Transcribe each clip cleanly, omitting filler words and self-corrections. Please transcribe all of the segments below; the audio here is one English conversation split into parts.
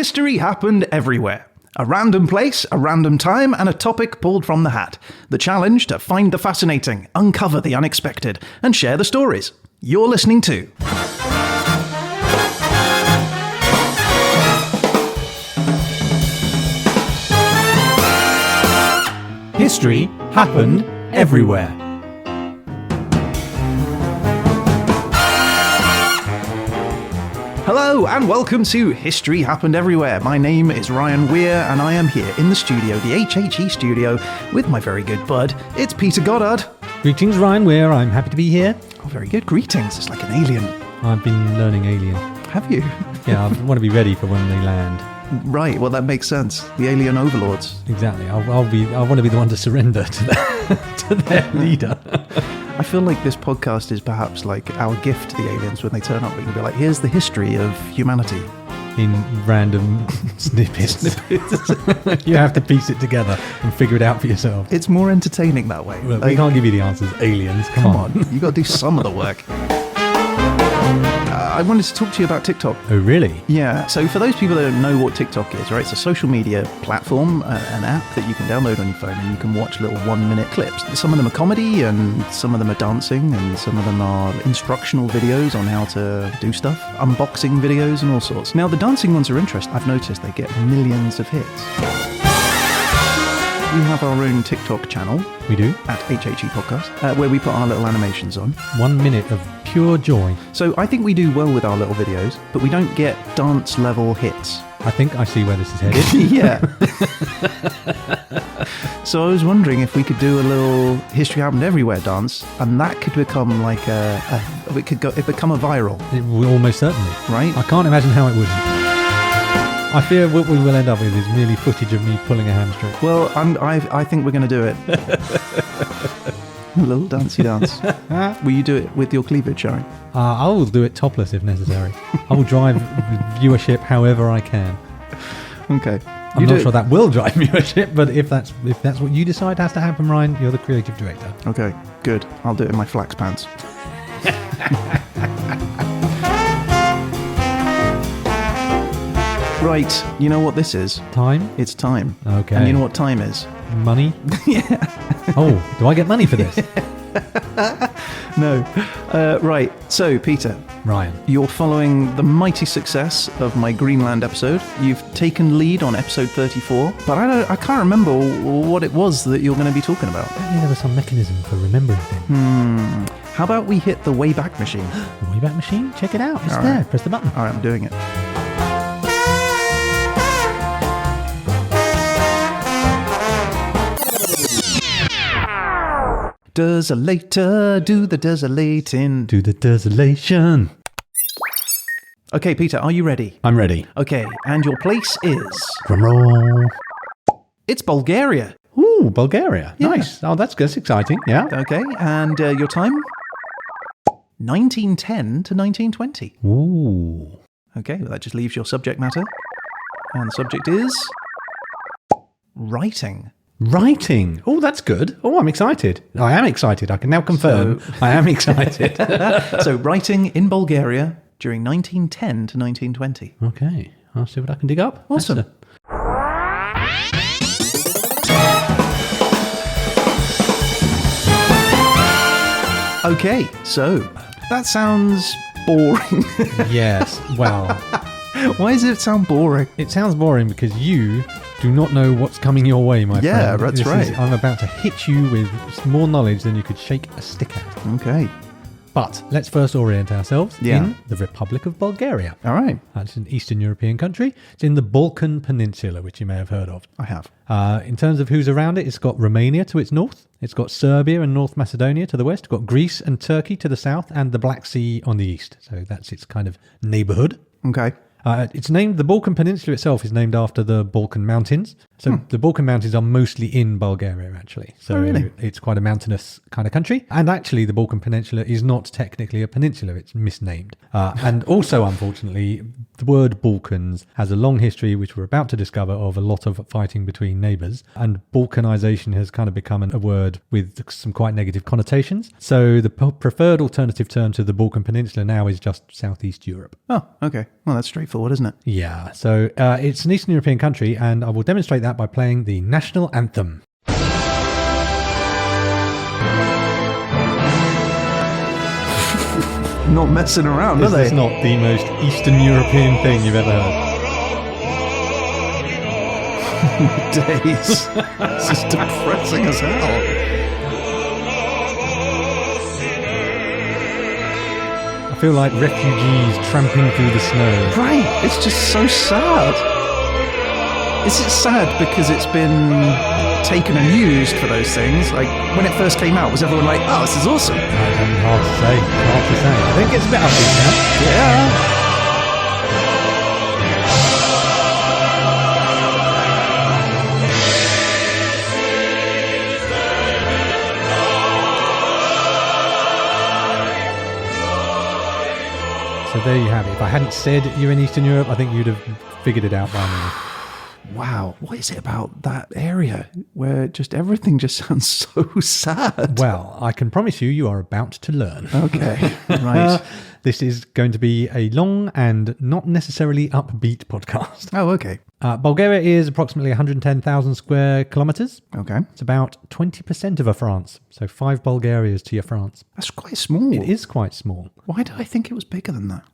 History happened everywhere. A random place, a random time, and a topic pulled from the hat. The challenge to find the fascinating, uncover the unexpected, and share the stories. You're listening to... History happened everywhere. Hello and welcome to History Happened Everywhere. My name is Ryan Weir and I am here in the studio, the HHE studio, with my very good bud. It's Peter Goddard. Greetings, Ryan Weir. I'm happy to be here. Oh, very good. Greetings. It's like an alien. I've been learning Alien. Have you? Yeah, I want to be ready for when they land. Right, well that makes sense. The alien overlords. Exactly. I want to be the one to surrender to their leader. I feel like this podcast is perhaps like our gift to the aliens when they turn up. We can be like, here's the history of humanity. In random snippets. You have to piece it together and figure it out for yourself. It's more entertaining that way. Look, we can't give you the answers, aliens. Come on. You got to do some of the work. I wanted to talk to you about TikTok. Oh, really? Yeah. So for those people that don't know what TikTok is, right? It's a social media platform, an app that you can download on your phone and you can watch little 1-minute clips. Some of them are comedy and some of them are dancing and some of them are instructional videos on how to do stuff, unboxing videos and all sorts. Now, the dancing ones are interesting. I've noticed they get millions of hits. We have our own TikTok channel. We do. At HHE Podcast, where we put our little animations on. 1 minute of pure joy. So I think we do well with our little videos, but we don't get dance level hits. I think I see where this is headed. Yeah. So I was wondering if we could do a little History Happened Everywhere dance, and that could become like it become a viral. It will almost certainly. Right? I can't imagine how it wouldn't. I fear what we will end up with is merely footage of me pulling a hamstring. Well, I think we're going to do it. A little dancey dance. Will you do it with your cleavage showing? I will do it topless if necessary. I will drive viewership however I can. Okay. I'm not sure that will drive viewership, but if that's what you decide has to happen, Ryan, you're the creative director. Okay, good. I'll do it in my flax pants. Right, you know what this is? Time? It's time. Okay. And you know what time is? Money? Yeah. Oh, do I get money for this? No. Right, so Peter. Ryan. You're following the mighty success of my Greenland episode. You've taken lead on episode 34, but I can't remember what it was that you're going to be talking about. Maybe there was some mechanism for remembering things. How about we hit the Wayback Machine? The Wayback Machine? Check it out. It's All there. right. Press the button. All right, I'm doing it. Desolator, do the desolating. Do the desolation. Okay, Peter, are you ready? I'm ready. Okay, and your place is... Drum roll. It's Bulgaria. Ooh, Bulgaria. Yeah. Nice. Oh, that's good. That's exciting. Yeah. Okay, and your time? 1910 to 1920. Ooh. Okay, well, that just leaves your subject matter. And the subject is... writing. Writing. Oh, that's good. Oh, I'm excited. I am excited. I can now confirm I am excited. So, writing in Bulgaria during 1910 to 1920. Okay. I'll see what I can dig up. Awesome. Okay, so that sounds boring. Yes. Well, why does it sound boring? it sounds boring because you do not know what's coming your way, my friend. Yeah, that's right. I'm about to hit you with more knowledge than you could shake a stick at. Okay. But let's first orient ourselves in the Republic of Bulgaria. All right. It's an Eastern European country. It's in the Balkan Peninsula, which you may have heard of. I have. In terms of who's around it, it's got Romania to its north. It's got Serbia and North Macedonia to the west. It's got Greece and Turkey to the south and the Black Sea on the east. So that's its kind of neighborhood. Okay. It's named, the Balkan Peninsula itself is named after the Balkan Mountains. So the Balkan Mountains are mostly in Bulgaria, actually. So really? It's quite a mountainous kind of country. And actually, the Balkan Peninsula is not technically a peninsula. It's misnamed. And also, unfortunately, the word Balkans has a long history, which we're about to discover, of a lot of fighting between neighbours. And Balkanization has kind of become a word with some quite negative connotations. So the preferred alternative term to the Balkan Peninsula now is just Southeast Europe. Oh, okay. Well, that's straightforward, isn't it? Yeah, so it's an Eastern European country, and I will demonstrate that by playing the national anthem. Not messing around, are This is they? not the most Eastern European thing you've ever heard. Days. This is depressing as hell. I feel like refugees tramping through the snow. Right, it's just so sad. Is it sad because it's been taken and used for those things? Like, when it first came out, was everyone like, oh, this is awesome? Hard to say. I think it's a bit upbeat now. Yeah. So there you have it. If I hadn't said you're in Eastern Europe, I think you'd have figured it out by now. Wow, what is it about that area where just everything just sounds so sad? Well, I can promise you are about to learn. Okay, right. This is going to be a long and not necessarily upbeat podcast. Oh, okay. Bulgaria is approximately 110,000 square kilometers. Okay. It's about 20% of a France. So 5 Bulgarias to your France. That's quite small. It is quite small. Why did I think it was bigger than that?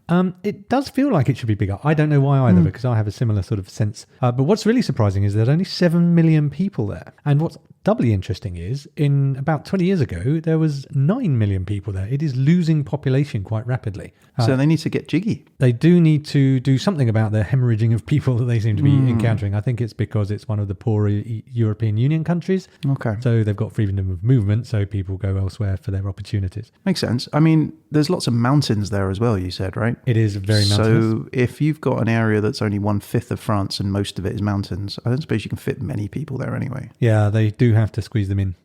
It does feel like it should be bigger. I don't know why either, because I have a similar sort of sense. But what's really surprising is there's only 7 million people there. And what's doubly interesting is, in about 20 years ago, there was 9 million people there. It is losing population quite rapidly. So they need to get jiggy. They do need to do something about the hemorrhaging of people that they seem to be encountering. I think it's because it's one of the poorer European Union countries. Okay. So they've got freedom of movement, so people go elsewhere for their opportunities. Makes sense. I mean, there's lots of mountains there as well, you said, right? It is very mountainous. So if you've got an area that's only 1/5 of France and most of it is mountains, I don't suppose you can fit many people there anyway. Yeah, they do have to squeeze them in.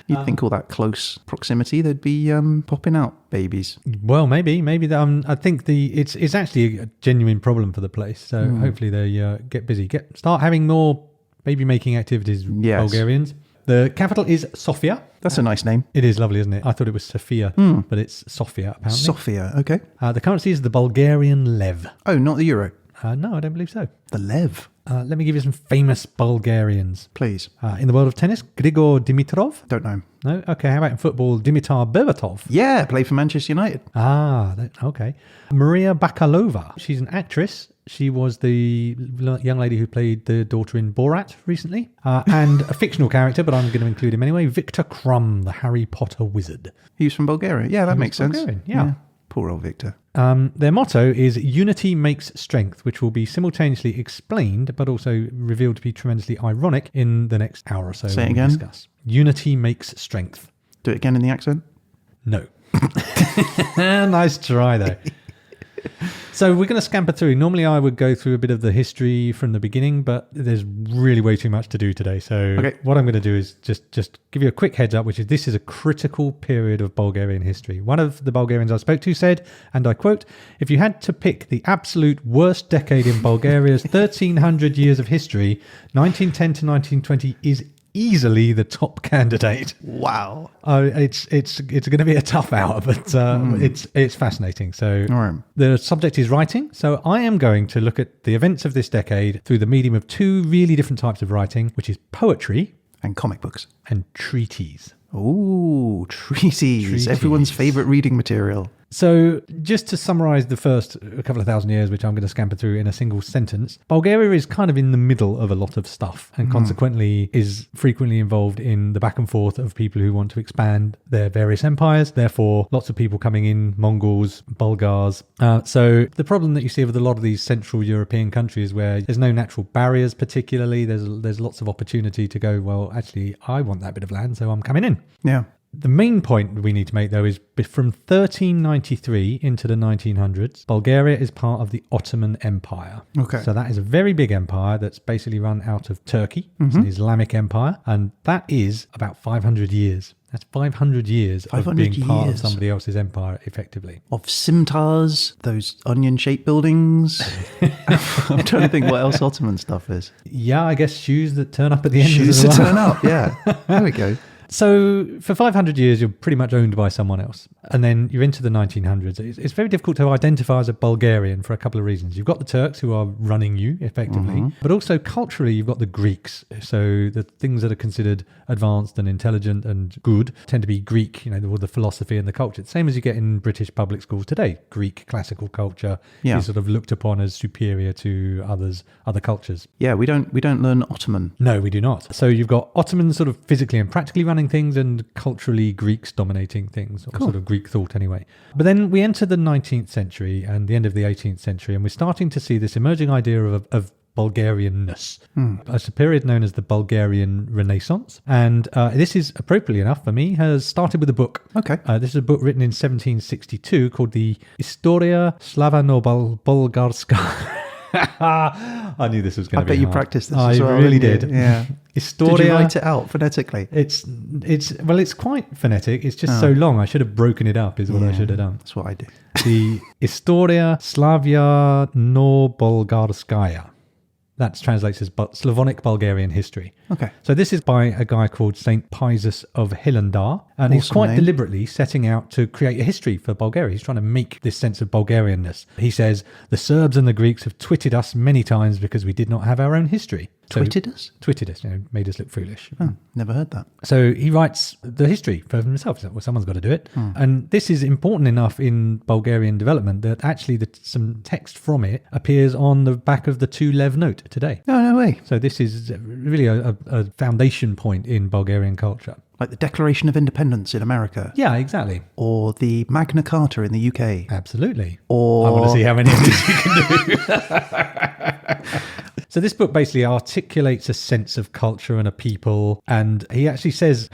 You'd think all that close proximity, they'd be popping out babies. Well, maybe. I think it's actually a genuine problem for the place. So hopefully they get busy, start having more baby making activities. Yes. Bulgarians. The capital is Sofia. That's a nice name. It is lovely, isn't it? I thought it was Sofia, but it's Sofia apparently. Sofia, okay. The currency is the Bulgarian lev. Oh, not the euro. No, I don't believe so. The lev. Let me give you some famous Bulgarians. Please. In the world of tennis, Grigor Dimitrov. Don't know. No? Okay, how about in football, Dimitar Berbatov? Yeah, played for Manchester United. Okay. Maria Bakalova. She's an actress. She was the young lady who played the daughter in Borat recently. And a fictional character, but I'm going to include him anyway, Victor Krum, the Harry Potter wizard. He's from Bulgaria. Yeah, that He was makes sense. Bulgarian, yeah. Poor old Victor. Their motto is unity makes strength, which will be simultaneously explained, but also revealed to be tremendously ironic in the next hour or so. Say it when we again. Discuss. Unity makes strength. Do it again in the accent. No. Nice try, though. So we're going to scamper through. Normally I would go through a bit of the history from the beginning, but there's really way too much to do today. So what I'm going to do is just give you a quick heads up, which is this is a critical period of Bulgarian history. One of the Bulgarians I spoke to said, and I quote, "If you had to pick the absolute worst decade in Bulgaria's 1300 years of history, 1910 to 1920 is easily the top candidate." Wow. It's going to be a tough hour, but it's fascinating. So the subject is writing. So I am going to look at the events of this decade through the medium of 2 really different types of writing, which is poetry And comic books. and treatise. Ooh, treaties. Everyone's favourite reading material. So just to summarize the first couple of thousand years, which I'm going to scamper through in a single sentence, Bulgaria is kind of in the middle of a lot of stuff and consequently is frequently involved in the back and forth of people who want to expand their various empires. Therefore, lots of people coming in, Mongols, Bulgars. So the problem that you see with a lot of these Central European countries where there's no natural barriers particularly, there's lots of opportunity to go, well, actually, I want that bit of land, so I'm coming in. Yeah. The main point we need to make, though, is from 1393 into the 1900s, Bulgaria is part of the Ottoman Empire. Okay. So that is a very big empire that's basically run out of Turkey. It's an Islamic empire, and that is about 500 years. That's 500 years of being part of somebody else's empire, effectively. Of scimitar, those onion-shaped buildings. I'm trying to think what else Ottoman stuff is. Yeah, I guess shoes that turn up at the end of the Shoes to line. turn up, yeah. There we go. So for 500 years, you're pretty much owned by someone else. And then you're into the 1900s. It's very difficult to identify as a Bulgarian for a couple of reasons. You've got the Turks who are running you effectively, but also culturally, you've got the Greeks. So the things that are considered advanced and intelligent and good tend to be Greek, all the philosophy and the culture. Same as you get in British public schools today. Greek classical culture is sort of looked upon as superior to other cultures. Yeah, we don't learn Ottoman. No, we do not. So you've got Ottomans sort of physically and practically running things and culturally Greeks dominating things, or sort of Greek thought anyway. But then we enter the 19th century and the end of the 18th century, and we're starting to see this emerging idea of Bulgarianness. It's a period known as the Bulgarian Renaissance. And this is, appropriately enough for me, has started with a book. Okay. This is a book written in 1762 called the Historia Slavano-Bulgarska. I knew this was going to be hard. I bet you practiced this as well. I really did. Yeah. Historia, did you write it out phonetically? It's quite phonetic. It's just so long. I should have broken it up is what I should have done. That's what I did. The Historia Slavia no Bulgarskaya. That translates as Slavonic Bulgarian history. Okay. So this is by a guy called Saint Pius of Hilandar, and he's quite deliberately setting out to create a history for Bulgaria. He's trying to make this sense of Bulgarianness. He says, the Serbs and the Greeks have twitted us many times because we did not have our own history. Twitted us? Twitted us, made us look foolish. Oh, never heard that. So he writes the history for himself. He's like, well, someone's got to do it. And this is important enough in Bulgarian development that actually some text from it appears on the back of the 2 Lev note today. Oh, no way. So this is really a foundation point in Bulgarian culture. Like the Declaration of Independence in America. Yeah, exactly. Or the Magna Carta in the UK. Absolutely. Or I want to see how many of these you can do. So this book basically articulates a sense of culture and a people. And he actually says,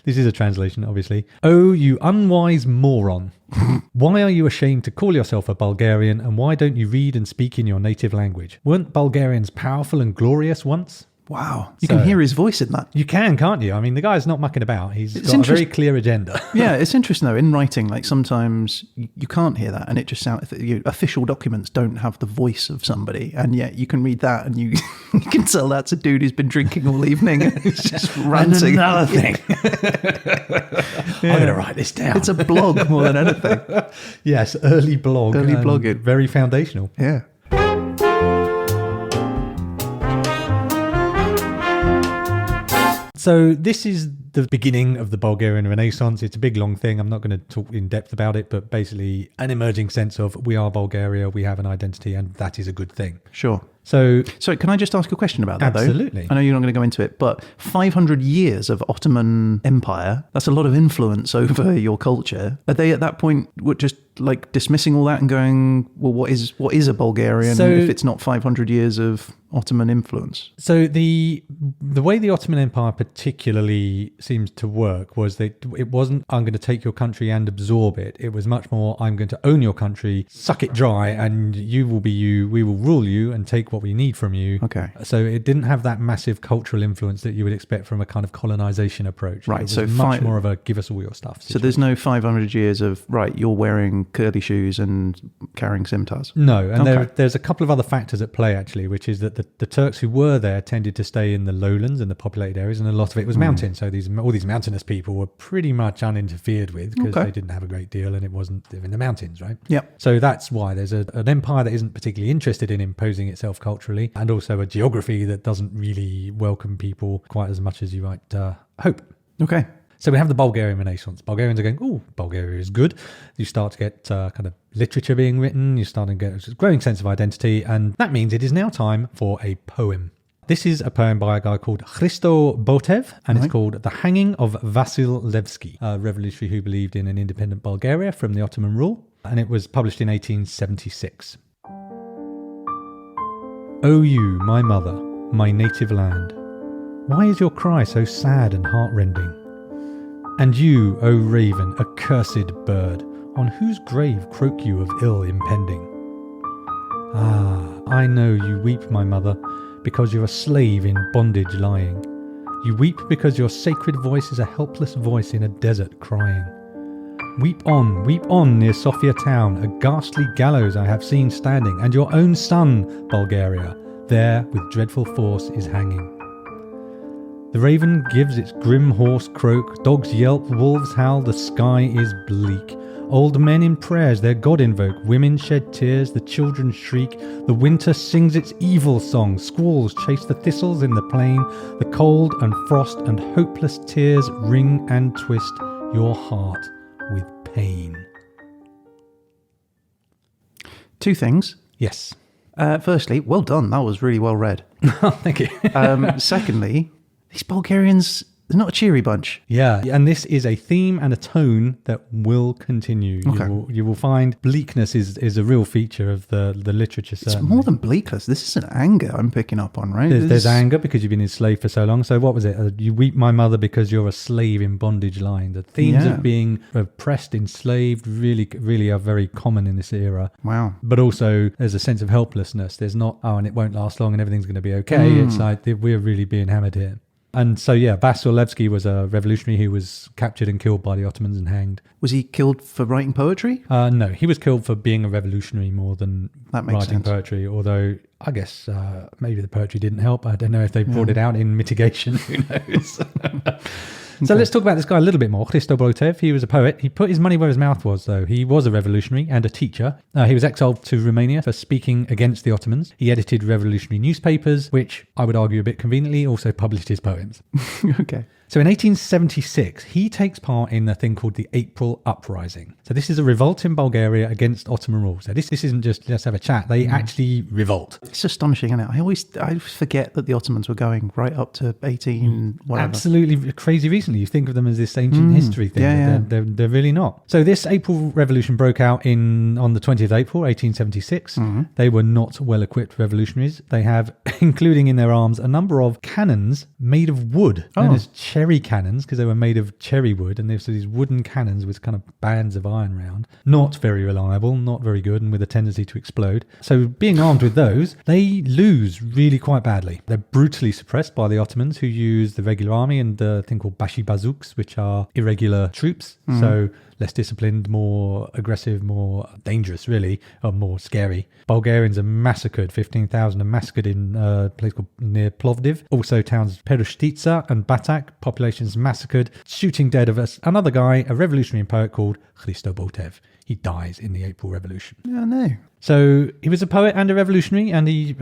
this is a translation, obviously. Oh, you unwise moron. Why are you ashamed to call yourself a Bulgarian? And why don't you read and speak in your native language? Weren't Bulgarians powerful and glorious once? Wow. You can hear his voice in that. You can't you? I mean, the guy's not mucking about. He's got a very clear agenda. Yeah, it's interesting though. In writing, like sometimes you can't hear that and it just sounds... official documents don't have the voice of somebody, and yet you can read that and you can tell that's a dude who's been drinking all evening and he's just ranting. And another thing. I'm going to write this down. It's a blog more than anything. Yes, early blog. Early blogging. Very foundational. Yeah. So this is the beginning of the Bulgarian Renaissance. It's a big, long thing. I'm not going to talk in depth about it, but basically an emerging sense of we are Bulgaria, we have an identity, and that is a good thing. Sure. So can I just ask a question about that, absolutely. Though? I know you're not going to go into it, but 500 years of Ottoman Empire, that's a lot of influence over your culture. Are they at that point just like dismissing all that and going, well, what is a Bulgarian if it's not 500 years of Ottoman influence? So the way the Ottoman Empire particularly seems to work was that it wasn't, I'm going to take your country and absorb it. It was much more, I'm going to own your country, suck it dry, and you will be you, we will rule you and take what we need from you. Okay. So it didn't have that massive cultural influence that you would expect from a kind of colonization approach. Right. It was much more of a give us all your stuff situation. So there's no 500 years of, right, you're wearing curly shoes and carrying scimitars. No. And there's a couple of other factors at play, actually, which is that the Turks who were there tended to stay in the lowlands and the populated areas, and a lot of it was mountain. So all these mountainous people were pretty much uninterfered with because they didn't have a great deal and it wasn't in the mountains, right? Yep. So that's why there's an empire that isn't particularly interested in imposing itself culturally, and also a geography that doesn't really welcome people quite as much as you might hope. Okay. So we have the Bulgarian Renaissance. Bulgarians are going, oh, Bulgaria is good. You start to get kind of literature being written. You're starting to get a growing sense of identity. And that means it is now time for a poem. This is a poem by a guy called Hristo Botev, and it's called The Hanging of Vasil Levski, a revolutionary who believed in an independent Bulgaria from the Ottoman rule. And it was published in 1876. O you, my mother, my native land, why is your cry so sad and heartrending? And you, O raven, accursed bird, on whose grave croak you of ill impending? Ah, I know you weep, my mother, because you're a slave in bondage lying. You weep because your sacred voice is a helpless voice in a desert crying. Weep on near Sofia town, a ghastly gallows I have seen standing, and your own son, Bulgaria, there with dreadful force is hanging. The raven gives its grim hoarse croak, dogs yelp, wolves howl, the sky is bleak. Old men in prayers their God invoke, women shed tears, the children shriek, the winter sings its evil song, squalls chase the thistles in the plain, the cold and frost and hopeless tears wring and twist your heart with pain. Two things. Yes. Firstly, well done. That was really well read. Thank you. Secondly, these Bulgarians, they're not a cheery bunch. Yeah, and this is a theme and a tone that will continue. Okay. You will find bleakness is a real feature of the literature. It's more than bleakness. This is an anger I'm picking up on, right? There's anger because you've been enslaved for so long. So what was it? You weep my mother because you're a slave in bondage lying. The themes of being oppressed, enslaved really are very common in this era. Wow. But also there's a sense of helplessness. There's not, and it won't last long and everything's going to be okay. It's like we're really being hammered here. And so, Vasilevsky was a revolutionary who was captured and killed by the Ottomans and hanged. Was he killed for writing poetry? No, he was killed for being a revolutionary more than writing sense. Poetry, although I guess maybe the poetry didn't help. I don't know if they brought it out in mitigation. Who knows? So let's talk about this guy a little bit more. Hristo Botev, he was a poet. He put his money where his mouth was, though. He was a revolutionary and a teacher. He was exiled to Romania for speaking against the Ottomans. He edited revolutionary newspapers, which I would argue a bit conveniently also published his poems. Okay. So in 1876, he takes part in a thing called the April Uprising. So this is a revolt in Bulgaria against Ottoman rule. So this isn't just let's have a chat. They actually revolt. It's astonishing, isn't it? I forget that the Ottomans were going right up to 18 whatever. Absolutely crazy recently. You think of them as this ancient history thing. Yeah, but they're really not. So this April Revolution broke out on the 20th of April, 1876. They were not well-equipped revolutionaries. They have, including in their arms, a number of cannons made of wood, known as cherry cannons, because they were made of cherry wood, and there's these wooden cannons with kind of bands of iron round. Not very reliable, not very good, and with a tendency to explode. So being armed with those, they lose really quite badly. They're brutally suppressed by the Ottomans, who use the regular army and the thing called bashi bazouks, which are irregular troops. So less disciplined, more aggressive, more dangerous, really, or more scary. Bulgarians are massacred. 15,000 are massacred in a place called near Plovdiv. Also towns Perustica and Batak, populations massacred. Shooting dead of another guy, a revolutionary and poet called Hristo Botev. He dies in the April Revolution. Yeah, no. So he was a poet and a revolutionary, and he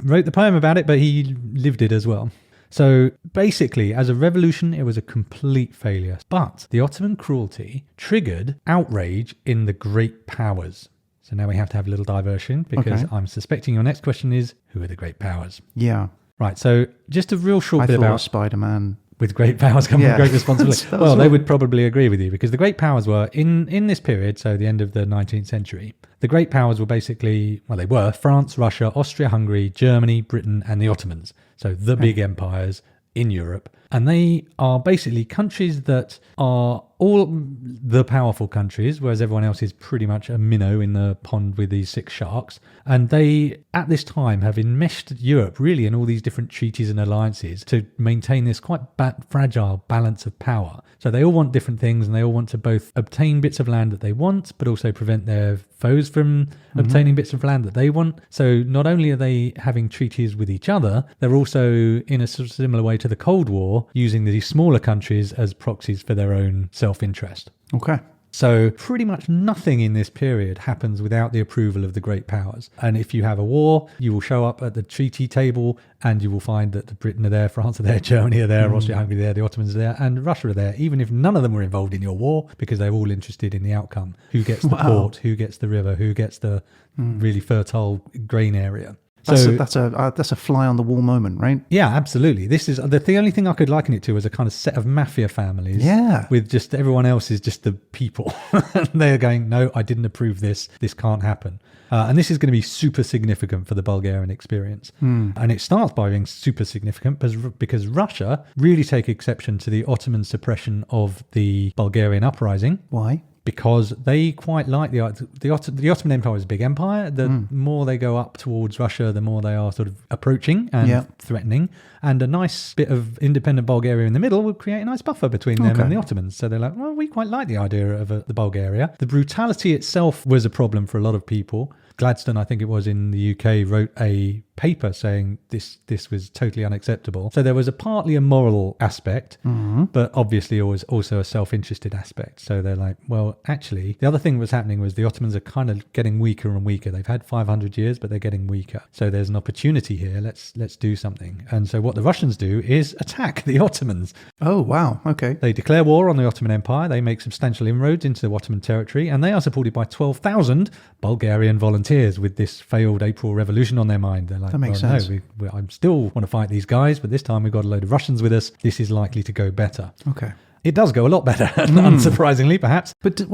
wrote the poem about it, but he lived it as well. So basically, as a revolution, it was a complete failure. But the Ottoman cruelty triggered outrage in the great powers. So now we have to have a little diversion, because I'm suspecting your next question is, who are the great powers? Yeah. Right, so just a real short bit about Spider-Man. With great powers come great responsibility. Well, they would probably agree with you, because the great powers were, in this period, so the end of the 19th century, the great powers were basically, they were France, Russia, Austria-Hungary, Germany, Britain, and the Ottomans. So the big empires in Europe. And they are basically countries that are all the powerful countries, whereas everyone else is pretty much a minnow in the pond with these 6 sharks. And they, at this time, have enmeshed Europe really in all these different treaties and alliances to maintain this quite fragile balance of power. So they all want different things, and they all want to both obtain bits of land that they want, but also prevent their foes from obtaining bits of land that they want. So not only are they having treaties with each other, they're also, in a sort of similar way to the Cold War, using these smaller countries as proxies for their own self-interest. Okay. So pretty much nothing in this period happens without the approval of the great powers. And if you have a war, you will show up at the treaty table and you will find that Britain are there, France are there, Germany are there, Austria-Hungary are there, the Ottomans are there, and Russia are there, even if none of them were involved in your war, because they're all interested in the outcome. Who gets the port, who gets the river, who gets the really fertile grain area. That's a fly on the wall moment, right? Yeah, absolutely. This is the only thing I could liken it to is a kind of set of mafia families. Yeah. With just everyone else is just the people. They're going, no, I didn't approve this. This can't happen. And this is going to be super significant for the Bulgarian experience. And it starts by being super significant because Russia really take exception to the Ottoman suppression of the Bulgarian uprising. Why? Because they quite like the Ottoman Empire is a big empire. The more they go up towards Russia, the more they are sort of approaching and threatening. And a nice bit of independent Bulgaria in the middle would create a nice buffer between them and the Ottomans. So they're like, well, we quite like the idea of the Bulgaria. The brutality itself was a problem for a lot of people. Gladstone, I think it was, in the UK, wrote a paper saying this was totally unacceptable. So there was partly a moral aspect, but obviously also a self-interested aspect. So they're like, well, actually, the other thing that was happening was the Ottomans are kind of getting weaker and weaker. They've had 500 years, but they're getting weaker. So there's an opportunity here. Let's do something. And so what the Russians do is attack the Ottomans. Oh, wow. Okay. They declare war on the Ottoman Empire. They make substantial inroads into the Ottoman territory, and they are supported by 12,000 Bulgarian volunteers with this failed April Revolution on their mind. They're like, that makes sense. No, I still want to fight these guys, but this time we've got a load of Russians with us. This is likely to go better. Okay. It does go a lot better, unsurprisingly, perhaps. But do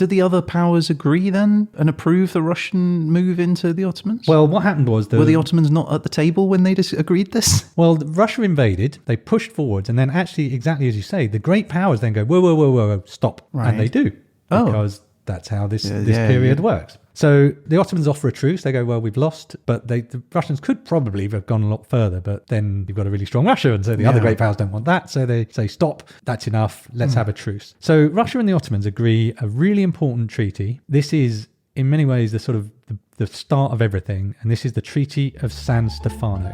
the other powers agree then and approve the Russian move into the Ottomans? Well, what happened was... Were the Ottomans not at the table when they agreed this? Well, Russia invaded, they pushed forwards, and then actually, exactly as you say, the great powers then go, whoa, stop. Right. And they do. Oh. Because that's how this period works. So the Ottomans offer a truce. They go, well, we've lost, but the Russians could probably have gone a lot further, but then you've got a really strong Russia, and so the other great powers don't want that. So they say, stop, that's enough, let's have a truce. So Russia and the Ottomans agree a really important treaty. This is, in many ways, the sort of the start of everything, and this is the Treaty of San Stefano.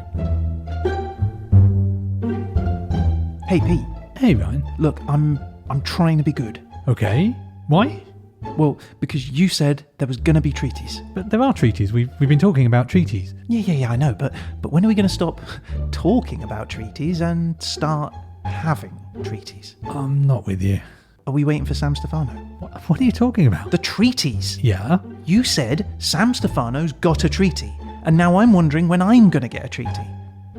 Hey, Pete. Hey, Ryan. Look, I'm trying to be good. Okay. Why? Well, because you said there was going to be treaties. But there are treaties. We've been talking about treaties. Yeah, I know. But when are we going to stop talking about treaties and start having treaties? I'm not with you. Are we waiting for San Stefano? What are you talking about? The treaties. Yeah? You said San Stefano's got a treaty, and now I'm wondering when I'm going to get a treaty.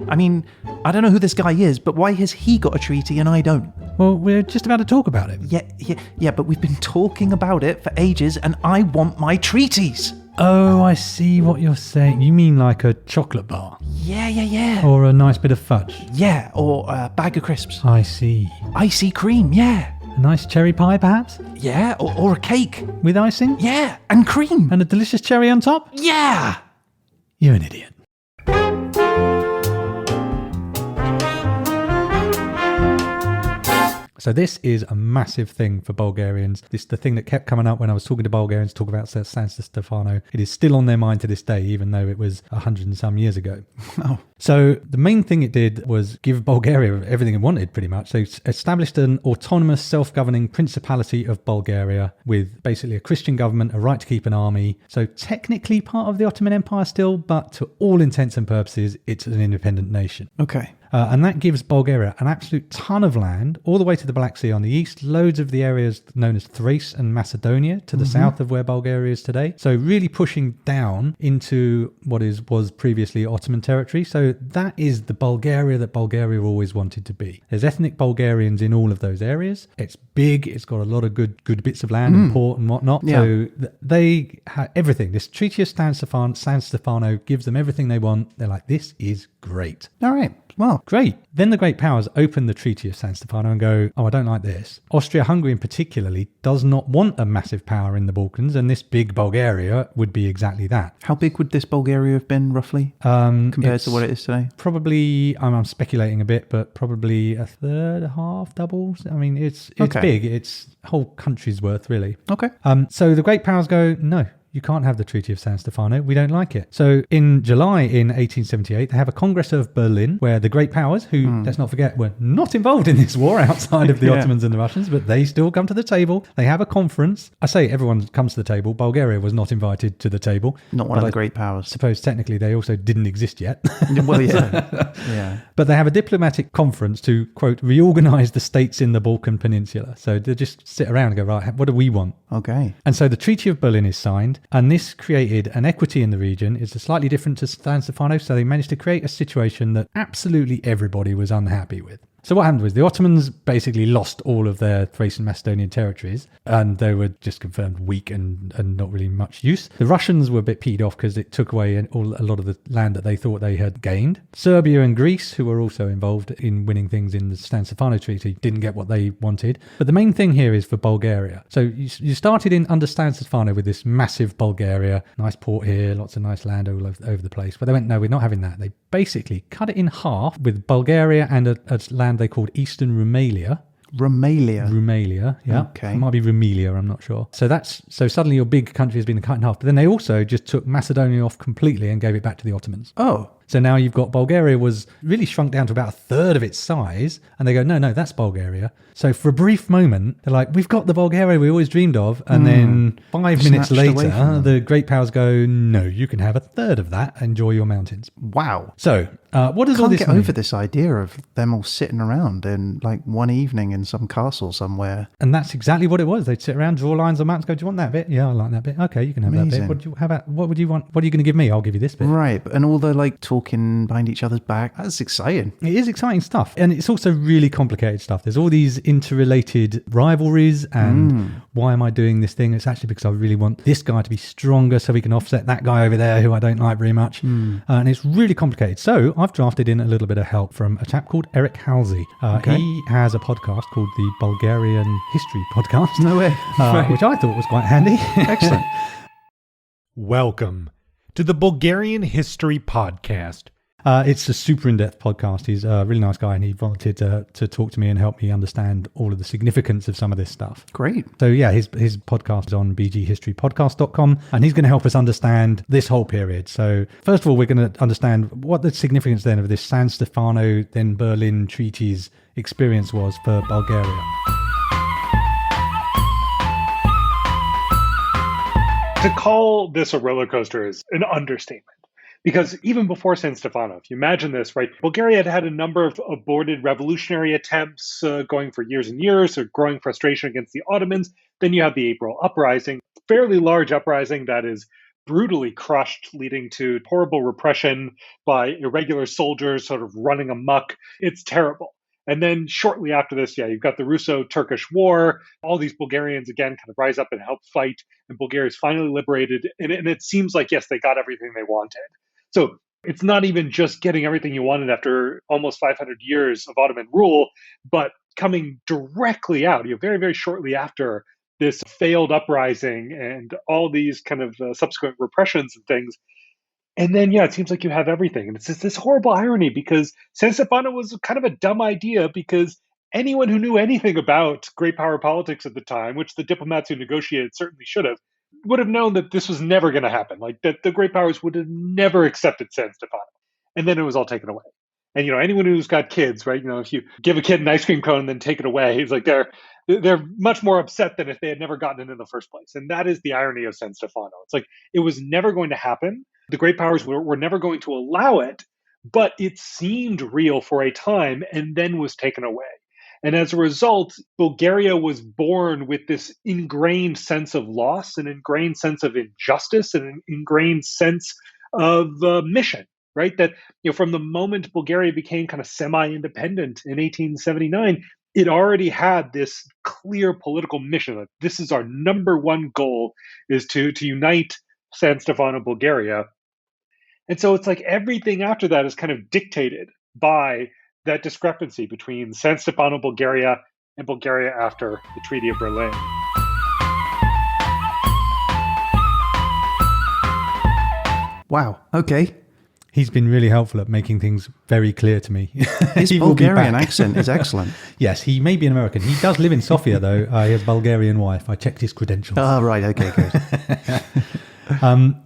I mean, I don't know who this guy is, but why has he got a treaty and I don't? Well, we're just about to talk about it. Yeah, but we've been talking about it for ages, and I want my treaties. Oh, I see what you're saying. You mean like a chocolate bar? Yeah. Or a nice bit of fudge? Yeah, or a bag of crisps. I see. Icy cream, yeah. A nice cherry pie, perhaps? Yeah, or a cake. With icing? Yeah, and cream. And a delicious cherry on top? Yeah. You're an idiot. So this is a massive thing for Bulgarians. This is the thing that kept coming up when I was talking to Bulgarians, talking about San Stefano. It is still on their mind to this day, even though it was 100 and some years ago. Oh. So the main thing it did was give Bulgaria everything it wanted, pretty much. They established an autonomous, self-governing Principality of Bulgaria with basically a Christian government, a right to keep an army. So technically part of the Ottoman Empire still, but to all intents and purposes, it's an independent nation. Okay. And that gives Bulgaria an absolute ton of land, all the way to the Black Sea on the east, loads of the areas known as Thrace and Macedonia to the south of where Bulgaria is today. So really pushing down into what was previously Ottoman territory. So that is the Bulgaria that Bulgaria always wanted to be. There's ethnic Bulgarians in all of those areas. It's big. It's got a lot of good bits of land and port and whatnot. Yeah. So they have everything. This Treaty of San Stefano gives them everything they want. They're like, this is great. All right. Well, great. Then the great powers open the Treaty of San Stefano and go, oh, I don't like this. Austria-Hungary in particularly does not want a massive power in the Balkans, and this big Bulgaria would be exactly that. How big would this Bulgaria have been, roughly, compared to what it is today? Probably, I'm speculating a bit, but probably a third, a half, double. I mean, it's okay. Big. It's a whole country's worth, really. Okay. So the great powers go, no. You can't have the Treaty of San Stefano. We don't like it. So in July in 1878, they have a Congress of Berlin where the great powers, who, let's not forget, were not involved in this war outside of the Ottomans and the Russians, but they still come to the table. They have a conference. I say everyone comes to the table. Bulgaria was not invited to the table. Not one of the great powers. Suppose technically they also didn't exist yet. Well, yeah. But they have a diplomatic conference to, quote, reorganize the states in the Balkan Peninsula. So they just sit around and go, right, what do we want? Okay. And so the Treaty of Berlin is signed, and this created an equity in the region. It's slightly different to San Stefano, so they managed to create a situation that absolutely everybody was unhappy with. So what happened was the Ottomans basically lost all of their Thrace and Macedonian territories, and they were just confirmed weak and not really much use. The Russians were a bit peed off because it took away a lot of the land that they thought they had gained. Serbia and Greece, who were also involved in winning things in the San Stefano Treaty, didn't get what they wanted. But the main thing here is for Bulgaria. So you started under San Stefano with this massive Bulgaria, nice port here, lots of nice land all over the place. But they went, no, we're not having that. They basically cut it in half with Bulgaria and a land they called Eastern Rumelia, Rumelia, yeah. Okay. It might be Rumelia, I'm not sure. So suddenly your big country has been cut in half. But then they also just took Macedonia off completely and gave it back to the Ottomans. Oh. So now you've got Bulgaria was really shrunk down to about a third of its size. And they go, no, that's Bulgaria. So for a brief moment, they're like, we've got the Bulgaria we always dreamed of. And then 5 minutes later, the great powers go, no, you can have a third of that. Enjoy your mountains. Wow. So what does all this get mean? over this idea of them all sitting around in like one evening in some castle somewhere. And that's exactly what it was. They'd sit around, draw lines on maps, go, do you want that bit? Yeah, I like that bit. Okay, you can have Amazing. that bit. What would you want? What are you going to give me? I'll give you this bit. Right. And all the like talking behind each other's back. That's exciting. It is exciting stuff. And it's also really complicated stuff. There's all these interrelated rivalries and why am I doing this thing? It's actually because I really want this guy to be stronger so we can offset that guy over there who I don't like very much. And it's really complicated. So I've drafted in a little bit of help from a chap called Eric Halsey. He has a podcast called the Bulgarian History Podcast. No way. Which I thought was quite handy. Excellent. Welcome to the Bulgarian History Podcast. It's a super in-depth podcast. He's a really nice guy and he volunteered to talk to me and help me understand all of the significance of some of this stuff. Great. So yeah, his podcast is on bghistorypodcast.com and he's going to help us understand this whole period. So first of all, we're going to understand what the significance then of this San Stefano, then Berlin treaties experience was for Bulgaria. To call this a roller coaster is an understatement. Because even before San Stefano, if you imagine this, right, Bulgaria had had a number of aborted revolutionary attempts going for years and years, or growing frustration against the Ottomans. Then you have the April Uprising, fairly large uprising that is brutally crushed, leading to horrible repression by irregular soldiers sort of running amok. It's terrible. And then shortly after this, you've got the Russo-Turkish War. All these Bulgarians, again, kind of rise up and help fight. And Bulgaria is finally liberated. And it seems like, yes, they got everything they wanted. So it's not even just getting everything you wanted after almost 500 years of Ottoman rule, but coming directly out, very, very shortly after this failed uprising and all these kind of subsequent repressions and things. And then, it seems like you have everything. And it's just this horrible irony because San Stefano was kind of a dumb idea because anyone who knew anything about great power politics at the time, which the diplomats who negotiated certainly should have, would have known that this was never going to happen. Like that the great powers would have never accepted San Stefano. And then it was all taken away. And, anyone who's got kids, right, if you give a kid an ice cream cone and then take it away, it's like they're much more upset than if they had never gotten it in the first place. And that is the irony of San Stefano. It's like it was never going to happen. The great powers were never going to allow it, but it seemed real for a time and then was taken away. And as a result, Bulgaria was born with this ingrained sense of loss, an ingrained sense of injustice, and an ingrained sense of mission, right? That, from the moment Bulgaria became kind of semi-independent in 1879, it already had this clear political mission. That this is our number one goal, is to unite San Stefano, Bulgaria. And so it's like everything after that is kind of dictated by that discrepancy between San Stefano, Bulgaria, and Bulgaria after the Treaty of Berlin. Wow. Okay. He's been really helpful at making things very clear to me. His Bulgarian accent is excellent. Yes, he may be an American. He does live in Sofia, though. He has a Bulgarian wife. I checked his credentials. Oh, right. Okay, good.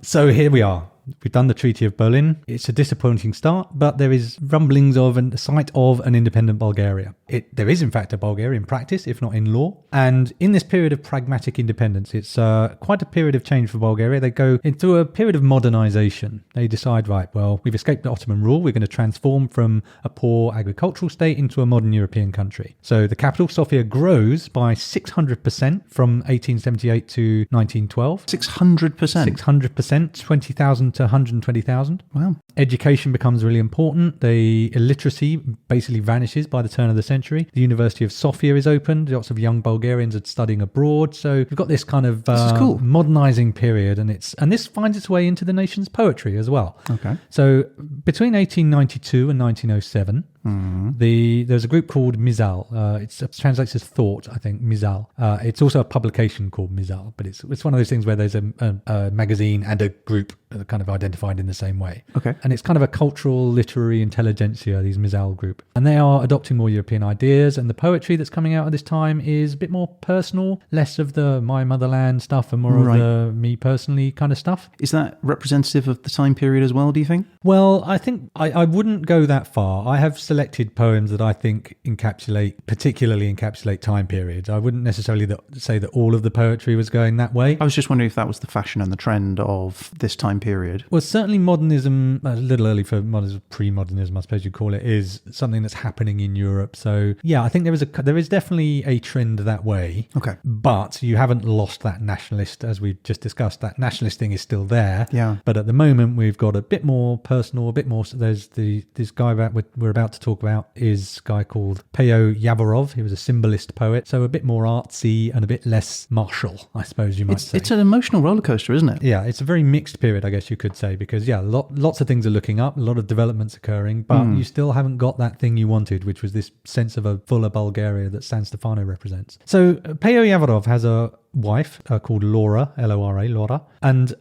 So here we are. We've done the Treaty of Berlin. It's a disappointing start, but there is rumblings of a sight of an independent Bulgaria. There is, in fact, a Bulgaria in practice, if not in law. And in this period of pragmatic independence, it's quite a period of change for Bulgaria. They go into a period of modernization. They decide, right, well, we've escaped the Ottoman rule. We're going to transform from a poor agricultural state into a modern European country. So the capital, Sofia, grows by 600% from 1878 to 1912. 600%? 600%, 20,000 to 120,000. Wow. Education becomes really important. The illiteracy basically vanishes by the turn of the century. The University of Sofia is opened. Lots of young Bulgarians are studying abroad. So we've got this kind of cool. modernizing period, and this finds its way into the nation's poetry as well. Okay. So between 1892 and 1907, There's a group called Mizal. It translates as thought, I think, Mizal. It's also a publication called Mizal, but it's one of those things where there's a magazine and a group kind of identified in the same way. Okay. And it's kind of a cultural, literary intelligentsia, these Mizal group. And they are adopting more European ideas, and the poetry that's coming out at this time is a bit more personal, less of the my motherland stuff and more of the me personally kind of stuff. Is that representative of the time period as well, do you think? Well, I think I wouldn't go that far. I have selected poems that I think particularly encapsulate time periods. I wouldn't necessarily say that all of the poetry was going that way. I was just wondering if that was the fashion and the trend of this time period. Well, certainly modernism, a little early for modernism, pre-modernism, I suppose you'd call it, is something that's happening in Europe. So yeah, I think there is definitely a trend that way. Okay. But you haven't lost that nationalist, as we've just discussed. That nationalist thing is still there. Yeah. But at the moment, we've got a bit more personal, a bit more. So there's this guy we're about to talk about is a guy called Peo Yavorov. He was a symbolist poet, so a bit more artsy and a bit less martial, I suppose you might say. It's an emotional roller coaster, isn't it? Yeah, it's a very mixed period, I guess you could say, because lots of things are looking up, a lot of developments occurring, but you still haven't got that thing you wanted, which was this sense of a fuller Bulgaria that San Stefano represents. So Peo Yavorov has a wife called Lora, Lora, Lora, and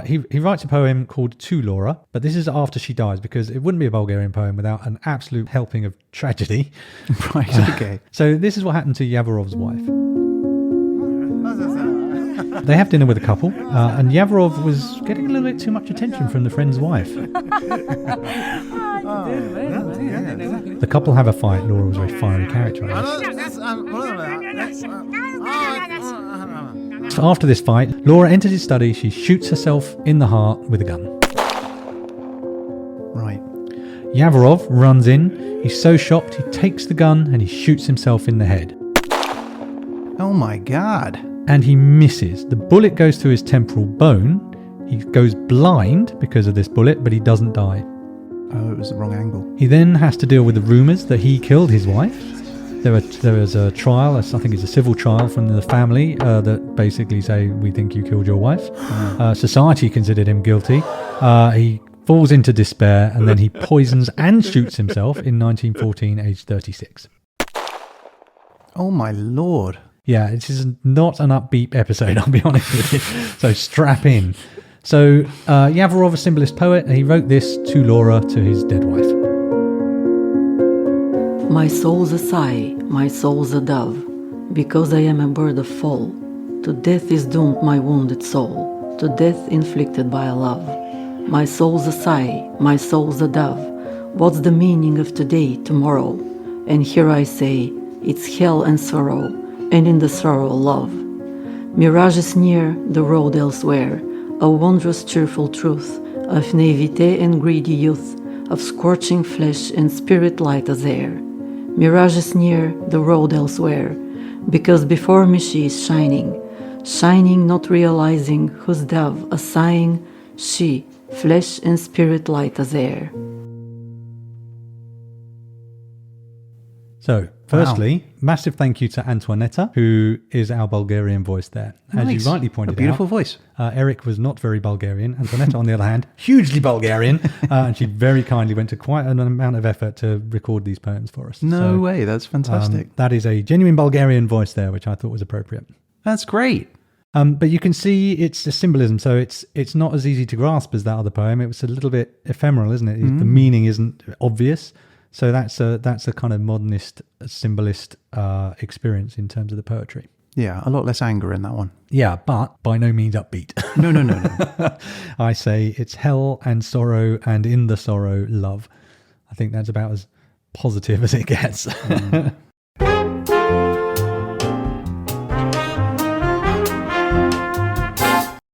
he writes a poem called To Lora, but this is after she dies, because it wouldn't be a Bulgarian poem without an absolute helping of tragedy. Right, okay. So this is what happened to Yavorov's wife. They have dinner with a couple, and Yavorov was getting a little bit too much attention from the friend's wife. The couple have a fight. Laura was a very fiery character, I guess. So after this fight, Laura enters his study. She shoots herself in the heart with a gun. Right. Yavorov runs in. He's so shocked, he takes the gun and he shoots himself in the head. Oh my God. And he misses. The bullet goes through his temporal bone. He goes blind because of this bullet, but he doesn't die. Oh, it was the wrong angle. He then has to deal with the rumours that he killed his wife. There is a trial, I think it's a civil trial from the family that basically say, we think you killed your wife. Society considered him guilty. He falls into despair and then he poisons and shoots himself in 1914, aged 36. Oh my Lord. Yeah, this is not an upbeat episode, I'll be honest with you. So strap in. So Yavorov, a symbolist poet, he wrote this to Lora, to his dead wife. My soul's a sigh, my soul's a dove, because I am a bird of fall. To death is doomed my wounded soul, to death inflicted by a love. My soul's a sigh, my soul's a dove. What's the meaning of today, tomorrow? And here I say, it's hell and sorrow, and in the sorrow love. Mirages near, the road elsewhere, a wondrous cheerful truth of naivete and greedy youth, of scorching flesh and spirit light as air. Mirages near, the road elsewhere, because before me she is shining, shining not realizing whose dove a sighing, she, flesh and spirit light as air. So, firstly, massive thank you to Antoaneta, who is our Bulgarian voice there. As Nice. you rightly pointed out. A beautiful voice. Eric was not very Bulgarian. Antoaneta, on the other hand, hugely Bulgarian. And she very kindly went to quite an amount of effort to record these poems for us. No way. That's fantastic. That is a genuine Bulgarian voice there, which I thought was appropriate. That's great. But you can see it's a symbolism, so it's not as easy to grasp as that other poem. It was a little bit ephemeral, isn't it? The meaning isn't obvious. So that's a kind of modernist, symbolist experience in terms of the poetry. Yeah, a lot less anger in that one. Yeah, but by no means upbeat. No. I say it's hell and sorrow, and in the sorrow, love. I think that's about as positive as it gets.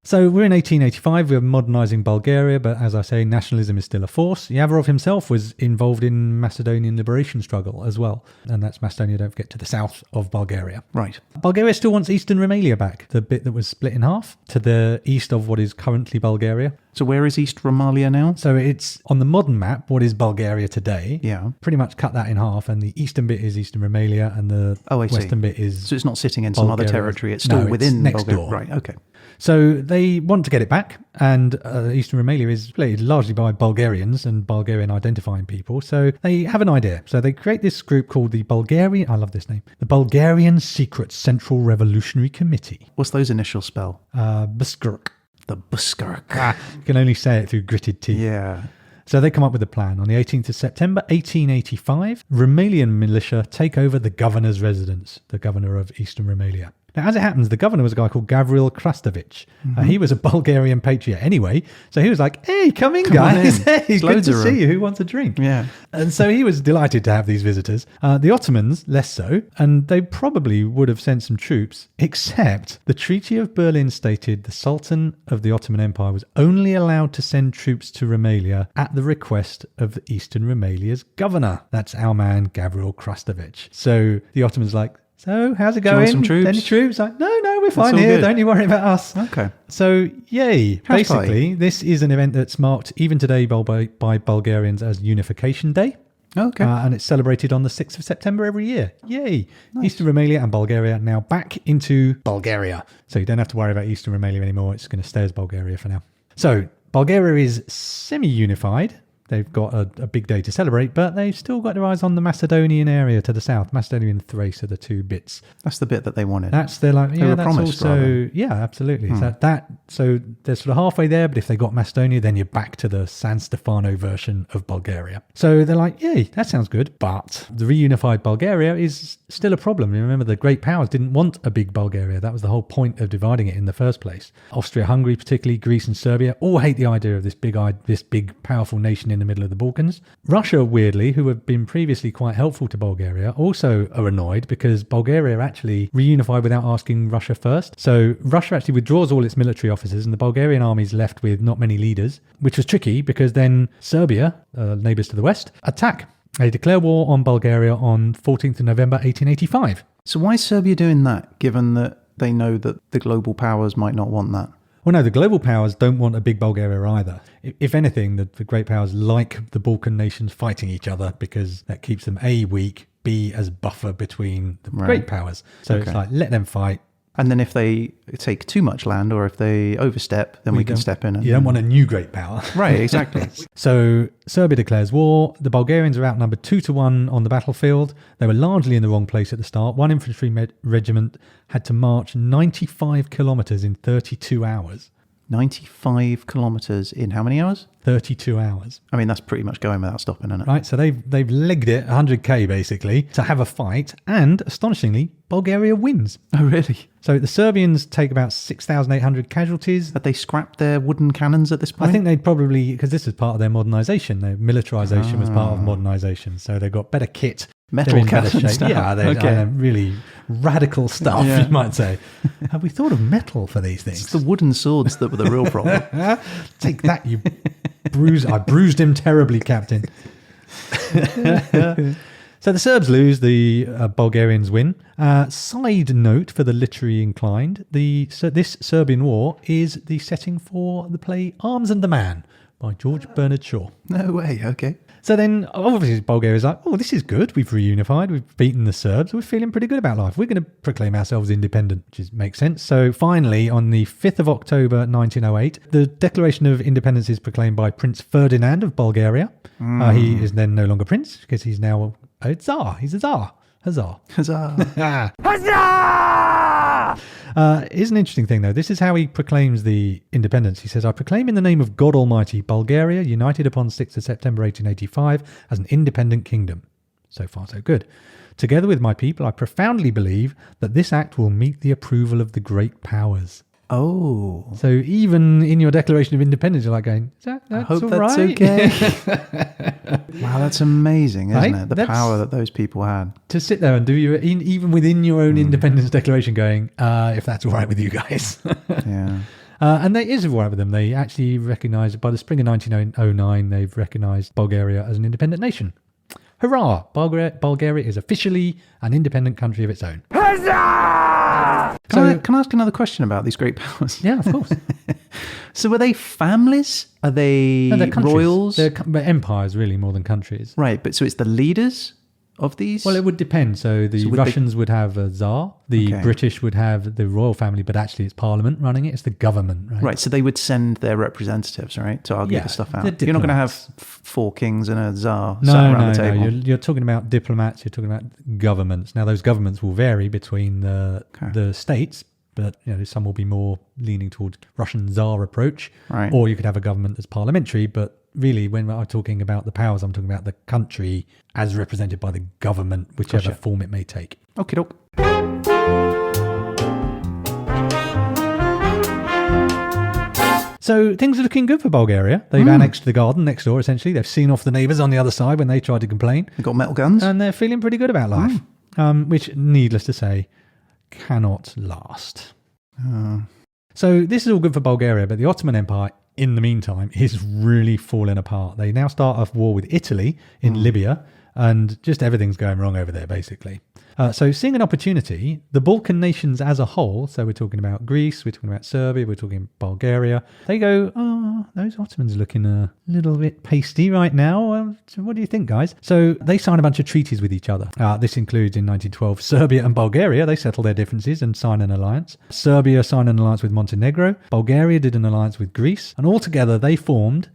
So we're in 1885, we're modernising Bulgaria, but as I say, nationalism is still a force. Yavorov himself was involved in Macedonian liberation struggle as well. And that's Macedonia, don't forget, to the south of Bulgaria. Right. Bulgaria still wants Eastern Rumelia back, the bit that was split in half, to the east of what is currently Bulgaria. So where is East Romalia now? So it's on the modern map, what is Bulgaria today? Yeah. Pretty much cut that in half, and the eastern bit is Eastern Romalia, and the I see. western bit is... So it's not sitting in some other Bulgaria. territory. It's still No, it's within next Bulgaria. door. Right. Okay. So they want to get it back, and Eastern Romalia is played largely by Bulgarians and Bulgarian identifying people. So they have an idea. So they create this group called the Bulgarian, I love this name, the Bulgarian Secret Central Revolutionary Committee. What's those initials spell? Buskurk. The Buskark. You can only say it through gritted teeth. Yeah. So they come up with a plan. On the 18th of September, 1885, Romalian militia take over the governor's residence, the governor of Eastern Romalia. Now, as it happens, the governor was a guy called Gavril Krastovic. He was a Bulgarian patriot anyway. So he was like, hey, come in, guys. on in. Hey, good Loads to of see room. you. Who wants a drink? Yeah. And so he was delighted to have these visitors. The Ottomans, less so. And they probably would have sent some troops, except the Treaty of Berlin stated the Sultan of the Ottoman Empire was only allowed to send troops to Romalia at the request of Eastern Romalia's governor. That's our man, Gavril Krastovic. So the Ottomans like, so, how's it you want going? some troops? Any troops? Like, no, we're fine all here. good. Don't you worry about us. Okay. So, yay. House Basically, this is an event that's marked even today by Bulgarians as Unification Day. Okay. And it's celebrated on the 6th of September every year. Yay. Eastern Romalia and Bulgaria now back into Bulgaria. So you don't have to worry about Eastern Romalia anymore. It's going to stay as Bulgaria for now. So Bulgaria is semi-unified. They've got a big day to celebrate, but they've still got their eyes on the Macedonian area to the south. Macedonia and Thrace are the two bits. That's the bit that they wanted. That's they're like, They were that's promised, also rather. yeah, absolutely. So they're sort of halfway there, but if they got Macedonia, then you're back to the San Stefano version of Bulgaria. So they're like, yay, that sounds good. But the reunified Bulgaria is still a problem. You remember the great powers didn't want a big Bulgaria. That was the whole point of dividing it in the first place. Austria-Hungary, particularly Greece and Serbia, all hate the idea of this big powerful nation in the middle of the Balkans. Russia, weirdly, who have been previously quite helpful to Bulgaria, also are annoyed because Bulgaria actually reunified without asking Russia first. So Russia actually withdraws all its military officers and the Bulgarian army is left with not many leaders, which was tricky because then Serbia, neighbours to the west, attack. They declare war on Bulgaria on 14th of November 1885. So why is Serbia doing that, given that they know that the global powers might not want that? Well, no, the global powers don't want a big Bulgaria either. If anything, the great powers like the Balkan nations fighting each other because that keeps them A, weak, B, as buffer between the great powers. So it's like, let them fight. And then if they take too much land or if they overstep, then we can step in. You don't want a new great power. Right, exactly. So Serbia declares war. The Bulgarians are outnumbered 2-1 on the battlefield. They were largely in the wrong place at the start. One infantry regiment had to march 95 kilometres in 32 hours. 95 kilometres in how many hours? 32 hours. I mean, that's pretty much going without stopping, isn't it? Right, so they've legged it 100k basically to have a fight, and astonishingly, Bulgaria wins. Oh, really? So the Serbians take about 6,800 casualties. Had they scrapped their wooden cannons at this point? I think they'd probably, because this is part of their modernisation, their militarisation was part of modernisation, so they've got better kit. Metal They're in better cannons shape. now. Yeah, they're Okay. really radical stuff, Yeah. you might say. Have we thought of metal for these things? It's the wooden swords that were the real problem. Take that, you bruise. I bruised him terribly, Captain. So the Serbs lose, the Bulgarians win. Side note for the literary inclined, this Serbian war is the setting for the play Arms and the Man by George Bernard Shaw. No way, okay. So then, obviously, Bulgaria's like, oh, this is good. We've reunified. We've beaten the Serbs. We're feeling pretty good about life. We're going to proclaim ourselves independent, which makes sense. So finally, on the 5th of October, 1908, the Declaration of Independence is proclaimed by Prince Ferdinand of Bulgaria. He is then no longer prince because he's now a Tsar. He's a Tsar. Huzzah. Huzzah. Here's an interesting thing, though. This is how he proclaims the independence. He says, I proclaim in the name of God Almighty, Bulgaria, united upon 6th of September 1885, as an independent kingdom. So far, so good. Together with my people, I profoundly believe that this act will meet the approval of the great powers. Oh. So even in your Declaration of Independence, you're like going, that's I hope all that's right. okay. Wow, that's amazing, isn't Right? it? The That's- power that those people had. To sit there and do even within your own Independence Declaration going, if that's all right with you guys. Yeah. And that is all right with them. They actually recognise, by the spring of 1909, they've recognised Bulgaria as an independent nation. Hurrah! Bulgaria is officially an independent country of its own. Huzzah! Can I ask another question about these great powers? Yeah, of course. So were they families? Are they No, they're countries. royals? They're empires, really, more than countries. Right, but so it's the leaders of these? Well, it would depend. So the Russians would have a czar. The British would have the royal family, but actually it's parliament running it. It's the government, right? Right, so they would send their representatives, right, to argue the stuff out. The You're not going to have diplomats. 4 kings and a czar sat around the table. No. You're talking about diplomats. You're talking about governments. Now, those governments will vary between the states, but some will be more leaning towards Russian czar approach, Right. or you could have a government that's parliamentary. But really, when I'm talking about the powers, I'm talking about the country as represented by the government, whichever form it may take. Okie doke. So things are looking good for Bulgaria. They've annexed the garden next door, essentially. They've seen off the neighbours on the other side when they tried to complain. They've got metal guns. And they're feeling pretty good about life, which, needless to say, cannot last. So this is all good for Bulgaria, but the Ottoman Empire, in the meantime, is really falling apart. They now start a war with Italy in Libya, and just everything's going wrong over there, basically. So seeing an opportunity, the Balkan nations as a whole, so we're talking about Greece, we're talking about Serbia, we're talking Bulgaria, they go, those Ottomans are looking a little bit pasty right now. So what do you think, guys? So they sign a bunch of treaties with each other. This includes, in 1912, Serbia and Bulgaria. They settle their differences and sign an alliance. Serbia signed an alliance with Montenegro. Bulgaria did an alliance with Greece. And altogether, they formed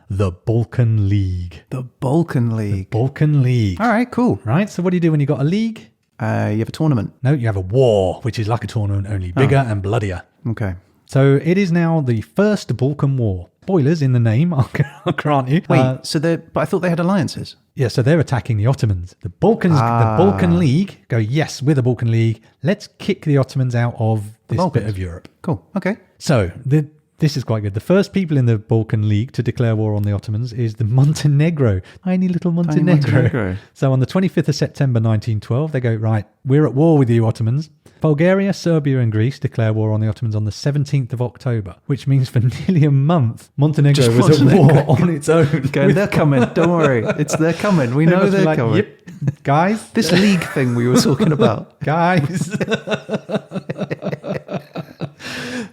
the Balkan League. The Balkan League. Balkan League. All right, cool. Right, so what do you do when you got a league? You have a tournament. No, you have a war, which is like a tournament, only bigger and bloodier. Okay. So it is now the First Balkan War. Spoilers in the name, I'll grant you. Wait, but I thought they had alliances. Yeah, so they're attacking the Ottomans. The Balkan League go, yes, we're the Balkan League. Let's kick the Ottomans out of this bit of Europe. Cool, okay. So this is quite good. The first people in the Balkan League to declare war on the Ottomans is the Montenegro. Tiny little Montenegro. So on the 25th of September 1912, they go, right, we're at war with you Ottomans. Bulgaria, Serbia and Greece declare war on the Ottomans on the 17th of October, which means for nearly a month, Montenegro was at war on its own. Okay, they're coming. Don't worry. They're coming. We know they're coming. Yep, guys. This league thing we were talking about. Guys.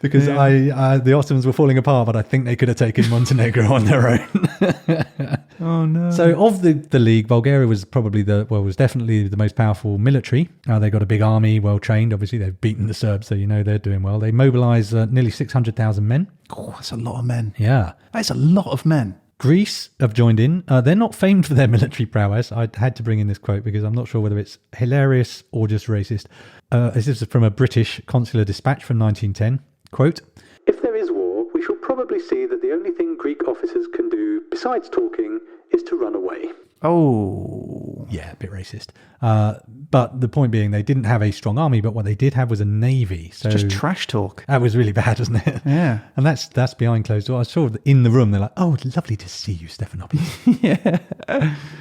Because the Ottomans were falling apart, but I think they could have taken Montenegro on their own. Oh no! So of the league, Bulgaria was probably was definitely the most powerful military. They got a big army, well trained. Obviously, they've beaten the Serbs, so they're doing well. They mobilised nearly 600,000 men. Oh, that's a lot of men. Yeah, that's a lot of men. Greece have joined in. They're not famed for their military prowess. I had to bring in this quote because I'm not sure whether it's hilarious or just racist. This is from a British consular dispatch from 1910. Quote, "If there is war, we shall probably see that the only thing Greek officers can do, besides talking, is to run away." Oh. Yeah, a bit racist. But the point being, they didn't have a strong army, but what they did have was a navy. So just trash talk. That was really bad, wasn't it? Yeah. And that's behind closed doors. I saw in the room, they're like, "Oh, it's lovely to see you, Stephanopoulos." Yeah.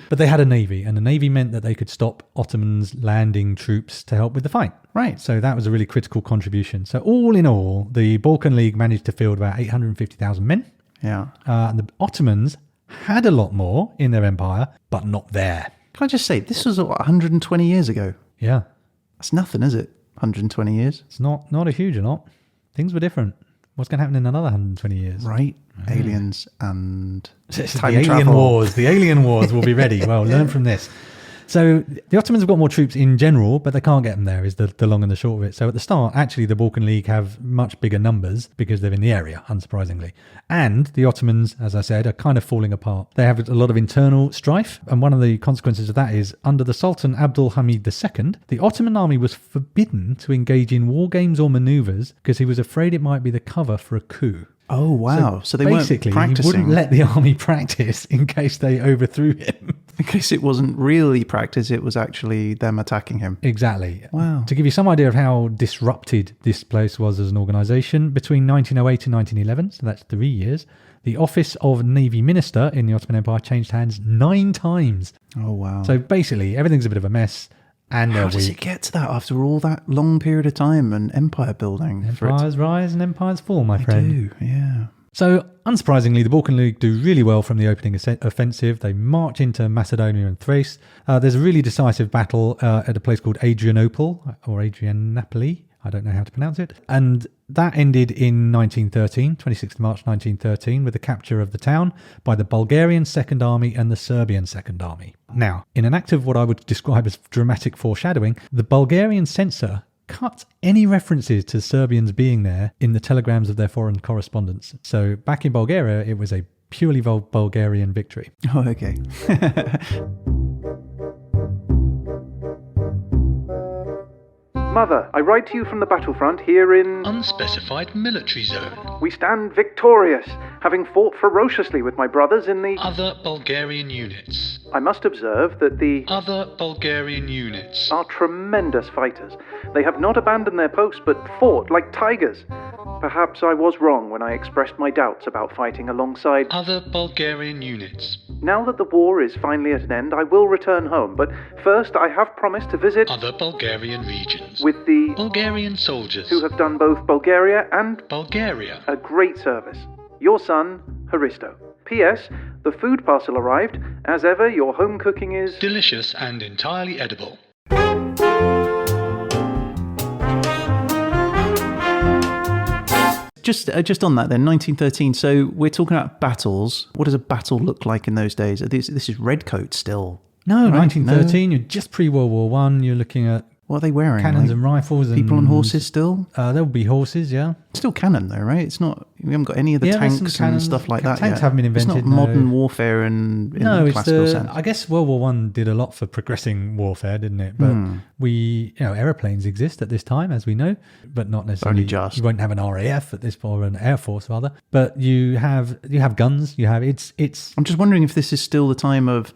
But they had a navy, and the navy meant that they could stop Ottomans landing troops to help with the fight. Right. So that was a really critical contribution. So all in all, the Balkan League managed to field about 850,000 men. Yeah. And the Ottomans had a lot more in their empire, but not there. Can I just say, this was 120 years ago. Yeah. That's nothing, is it? 120 years? It's not a huge lot. Things were different. What's going to happen in another 120 years? Right. Aliens and time the alien travel. wars. The alien wars will be ready. Well, learn from this. So the Ottomans have got more troops in general, but they can't get them there is the long and the short of it. So at the start, actually, the Balkan League have much bigger numbers because they're in the area, unsurprisingly. And the Ottomans, as I said, are kind of falling apart. They have a lot of internal strife. And one of the consequences of that is under the Sultan Abdul Hamid II, the Ottoman army was forbidden to engage in war games or maneuvers because he was afraid it might be the cover for a coup. Oh, wow. So they basically, weren't practicing. He wouldn't let the army practice in case they overthrew him. In case it wasn't really practice, it was actually them attacking him. Exactly. Wow. To give you some idea of how disrupted this place was as an organisation, between 1908 and 1911, so that's 3 years, the office of Navy Minister in the Ottoman Empire changed hands 9 times. Oh, wow. So basically, everything's a bit of a mess. And how does it get to that after all that long period of time and empire building? Empires rise and empires fall, my friend. They do, yeah. So, unsurprisingly, the Balkan League do really well from the opening offensive. They march into Macedonia and Thrace. There's a really decisive battle at a place called Adrianople, or Adrianople. I don't know how to pronounce it. And that ended in 1913, 26th March 1913, with the capture of the town by the Bulgarian Second Army and the Serbian Second Army. Now, in an act of what I would describe as dramatic foreshadowing, the Bulgarian censor cut any references to Serbians being there in the telegrams of their foreign correspondence. So back in Bulgaria, it was a purely Bulgarian victory. Oh, okay. Mother, I write to you from the battlefront here in... Unspecified military zone. We stand victorious, having fought ferociously with my brothers in the... Other Bulgarian units. I must observe that the... Other Bulgarian units. are tremendous fighters. They have not abandoned their post, but fought like tigers. Perhaps I was wrong when I expressed my doubts about fighting alongside... Other Bulgarian units. Now that the war is finally at an end, I will return home, but first I have promised to visit... Other Bulgarian regions. with the... Bulgarian soldiers. who have done both Bulgaria and... Bulgaria. a great service. Your son, Haristo. P.S. The food parcel arrived. As ever, your home cooking is... Delicious and entirely edible. Just on that then, 1913. So we're talking about battles. What does a battle look like in those days? This is redcoats still. No, Right? 1913, you're just pre-World War One. You're looking at What are they wearing? cannons Like, and rifles. And people on horses still? There'll be horses, yeah. Still cannon though, right? It's not. We haven't got any of the Yeah, there's some tanks and cannons. stuff like that Tanks yet. haven't been It's invented, not no. modern warfare in No, the it's classical the. sense. I guess World War One did a lot for progressing warfare, didn't it? But aeroplanes exist at this time, as we know, but not necessarily. Only just. You won't have an RAF at this point, or an Air Force rather. But you have guns. You have it's. I'm just wondering if this is still the time of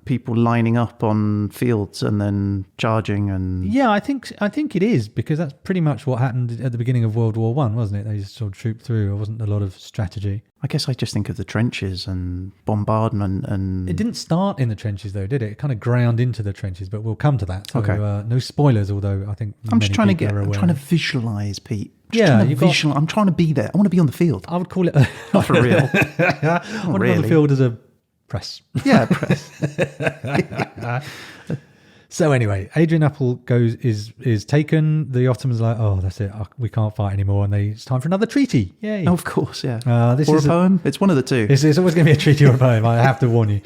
people lining up on fields and then charging and. Yeah, I think it is, because that's pretty much what happened at the beginning of World War One, wasn't it? They just sort of trooped through. There wasn't a lot of strategy. I guess I just think of the trenches and bombardment and. It didn't start in the trenches, though, did it? It kind of ground into the trenches, but we'll come to that. So, Okay. no spoilers, although I think I'm just trying to people are I'm aware trying to of it. visualize, Pete. I'm trying to be there. I want to be on the field. I would call it Not for real. on the really. field as a press. Yeah, press. So anyway, Adrianople is taken. The Ottomans are like, oh, that's it. We can't fight anymore, and it's time for another treaty. Yay! Oh, of course, yeah. This or is a poem. It's one of the two. It's always going to be a treaty or a poem. I have to warn you.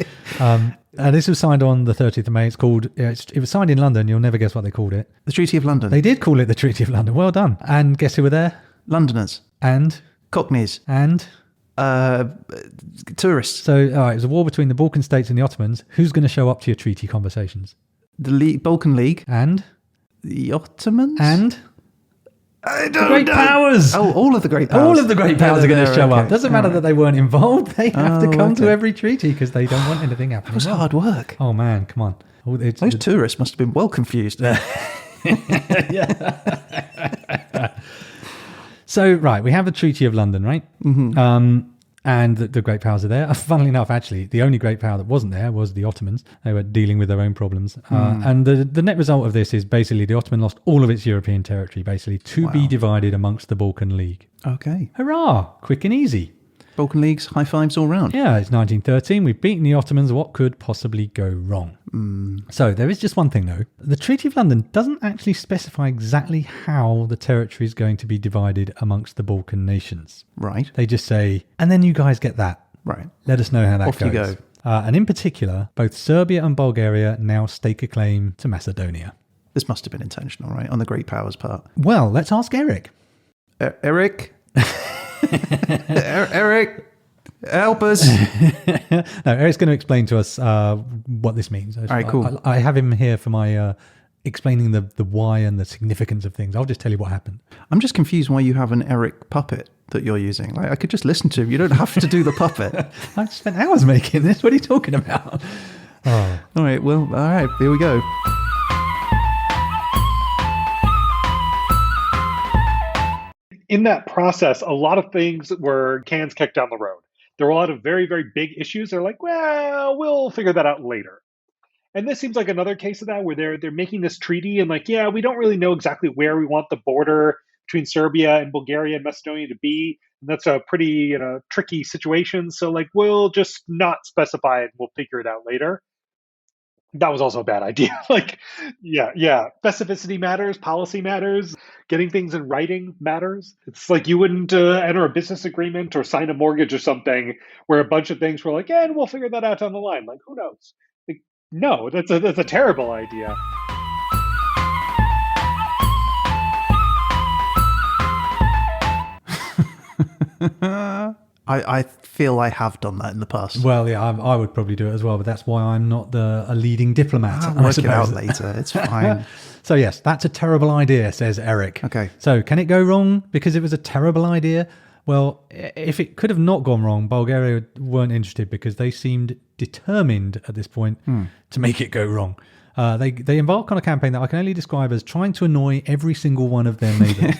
This was signed on the 30th of May. It's called. It was signed in London. You'll never guess what they called it. The Treaty of London. They did call it the Treaty of London. Well done. And guess who were there? Londoners. And Cockneys. Tourists. So, all right, it was a war between the Balkan states and the Ottomans. Who's going to show up to your treaty conversations? The Balkan League. And The Ottomans. and I the don't great know. powers. Oh, all of the great powers. All of the great powers are going to show up. Okay. Doesn't matter that they weren't involved. They have to come to okay. every treaty because they don't want anything happening. It was hard work. Oh man, come on. Those tourists must have been well confused. So, right, we have the Treaty of London, right? Mm-hmm. And the great powers are there. Funnily enough, actually, the only great power that wasn't there was the Ottomans. They were dealing with their own problems. And the net result of this is basically the Ottoman lost all of its European territory, basically, to be divided amongst the Balkan League. Okay. Hurrah! Quick and easy. Balkan Leagues, high fives all round. Yeah, it's 1913. We've beaten the Ottomans. What could possibly go wrong? So there is just one thing, though. The Treaty of London doesn't actually specify exactly how the territory is going to be divided amongst the Balkan nations. Right. They just say, and then you guys get that. Right. Let us know how that Off goes. you go. And in particular, both Serbia and Bulgaria now stake a claim to Macedonia. This must have been intentional, right? On the great powers' part. Well, let's ask Eric. Eric? Eric? Help us. No, Eric's going to explain to us what this means. All right, cool. I have him here for my explaining the why and the significance of things. I'll just tell you what happened. I'm just confused why you have an Eric puppet that you're using. Like, I could just listen to him. You don't have to do the puppet. I've spent hours making this. What are you talking about? Oh. All right, well, all right, here we go. In that process, a lot of things were cans kicked down the road. There were a lot of very, very big issues. They're like, well, we'll figure that out later. And this seems like another case of that, where they're making this treaty and like, yeah, we don't really know exactly where we want the border between Serbia and Bulgaria and Macedonia to be. That's a pretty tricky situation. So like, we'll just not specify it. We'll figure it out later. That was also a bad idea. Like, yeah. Specificity matters. Policy matters. Getting things in writing matters. It's like you wouldn't enter a business agreement or sign a mortgage or something where a bunch of things were like, yeah, and we'll figure that out down the line. Like, who knows? Like, no, that's a terrible idea. I feel I have done that in the past. Well, yeah, I would probably do it as well, but that's why I'm not a leading diplomat. I'll work it out later. It's fine. So yes, that's a terrible idea, says Eric. Okay. So can it go wrong because it was a terrible idea? Well, if it could have not gone wrong, Bulgaria weren't interested because they seemed determined at this point to make it go wrong. They embark on a campaign that I can only describe as trying to annoy every single one of their neighbours.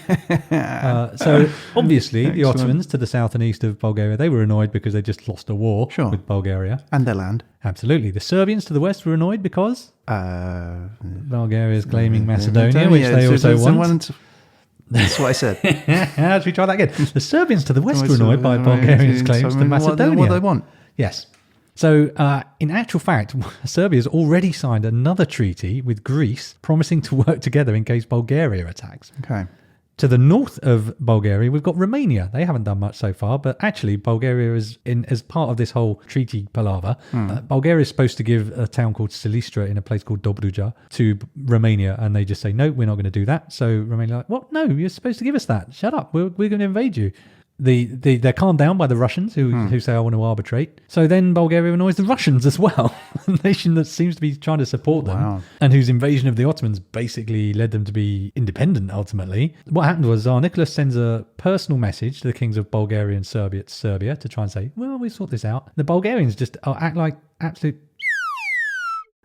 So obviously the Ottomans to the south and east of Bulgaria, they were annoyed because they just lost a war with Bulgaria. And their land. Absolutely. The Serbians to the west were annoyed because Bulgaria is claiming Macedonia, which they also want. That's what I said. Should we try that again? The Serbians to the west were annoyed by Bulgarians' claims to Macedonia. What they want. Yes. So, in actual fact, Serbia has already signed another treaty with Greece promising to work together in case Bulgaria attacks. Okay. To the north of Bulgaria, we've got Romania. They haven't done much so far, but actually Bulgaria is as part of this whole treaty palaver. Bulgaria is supposed to give a town called Silistra in a place called Dobruja to Romania, and they just say, no, we're not going to do that. So Romania like, what? No, you're supposed to give us that. Shut up. We're going to invade you. They're calmed down by the Russians who say, I want to arbitrate. So then Bulgaria annoys the Russians as well, a nation that seems to be trying to support them and whose invasion of the Ottomans basically led them to be independent ultimately. What happened was Tsar Nicholas sends a personal message to the kings of Bulgaria and Serbia to try and say, well, we sort this out. The Bulgarians just act like absolute...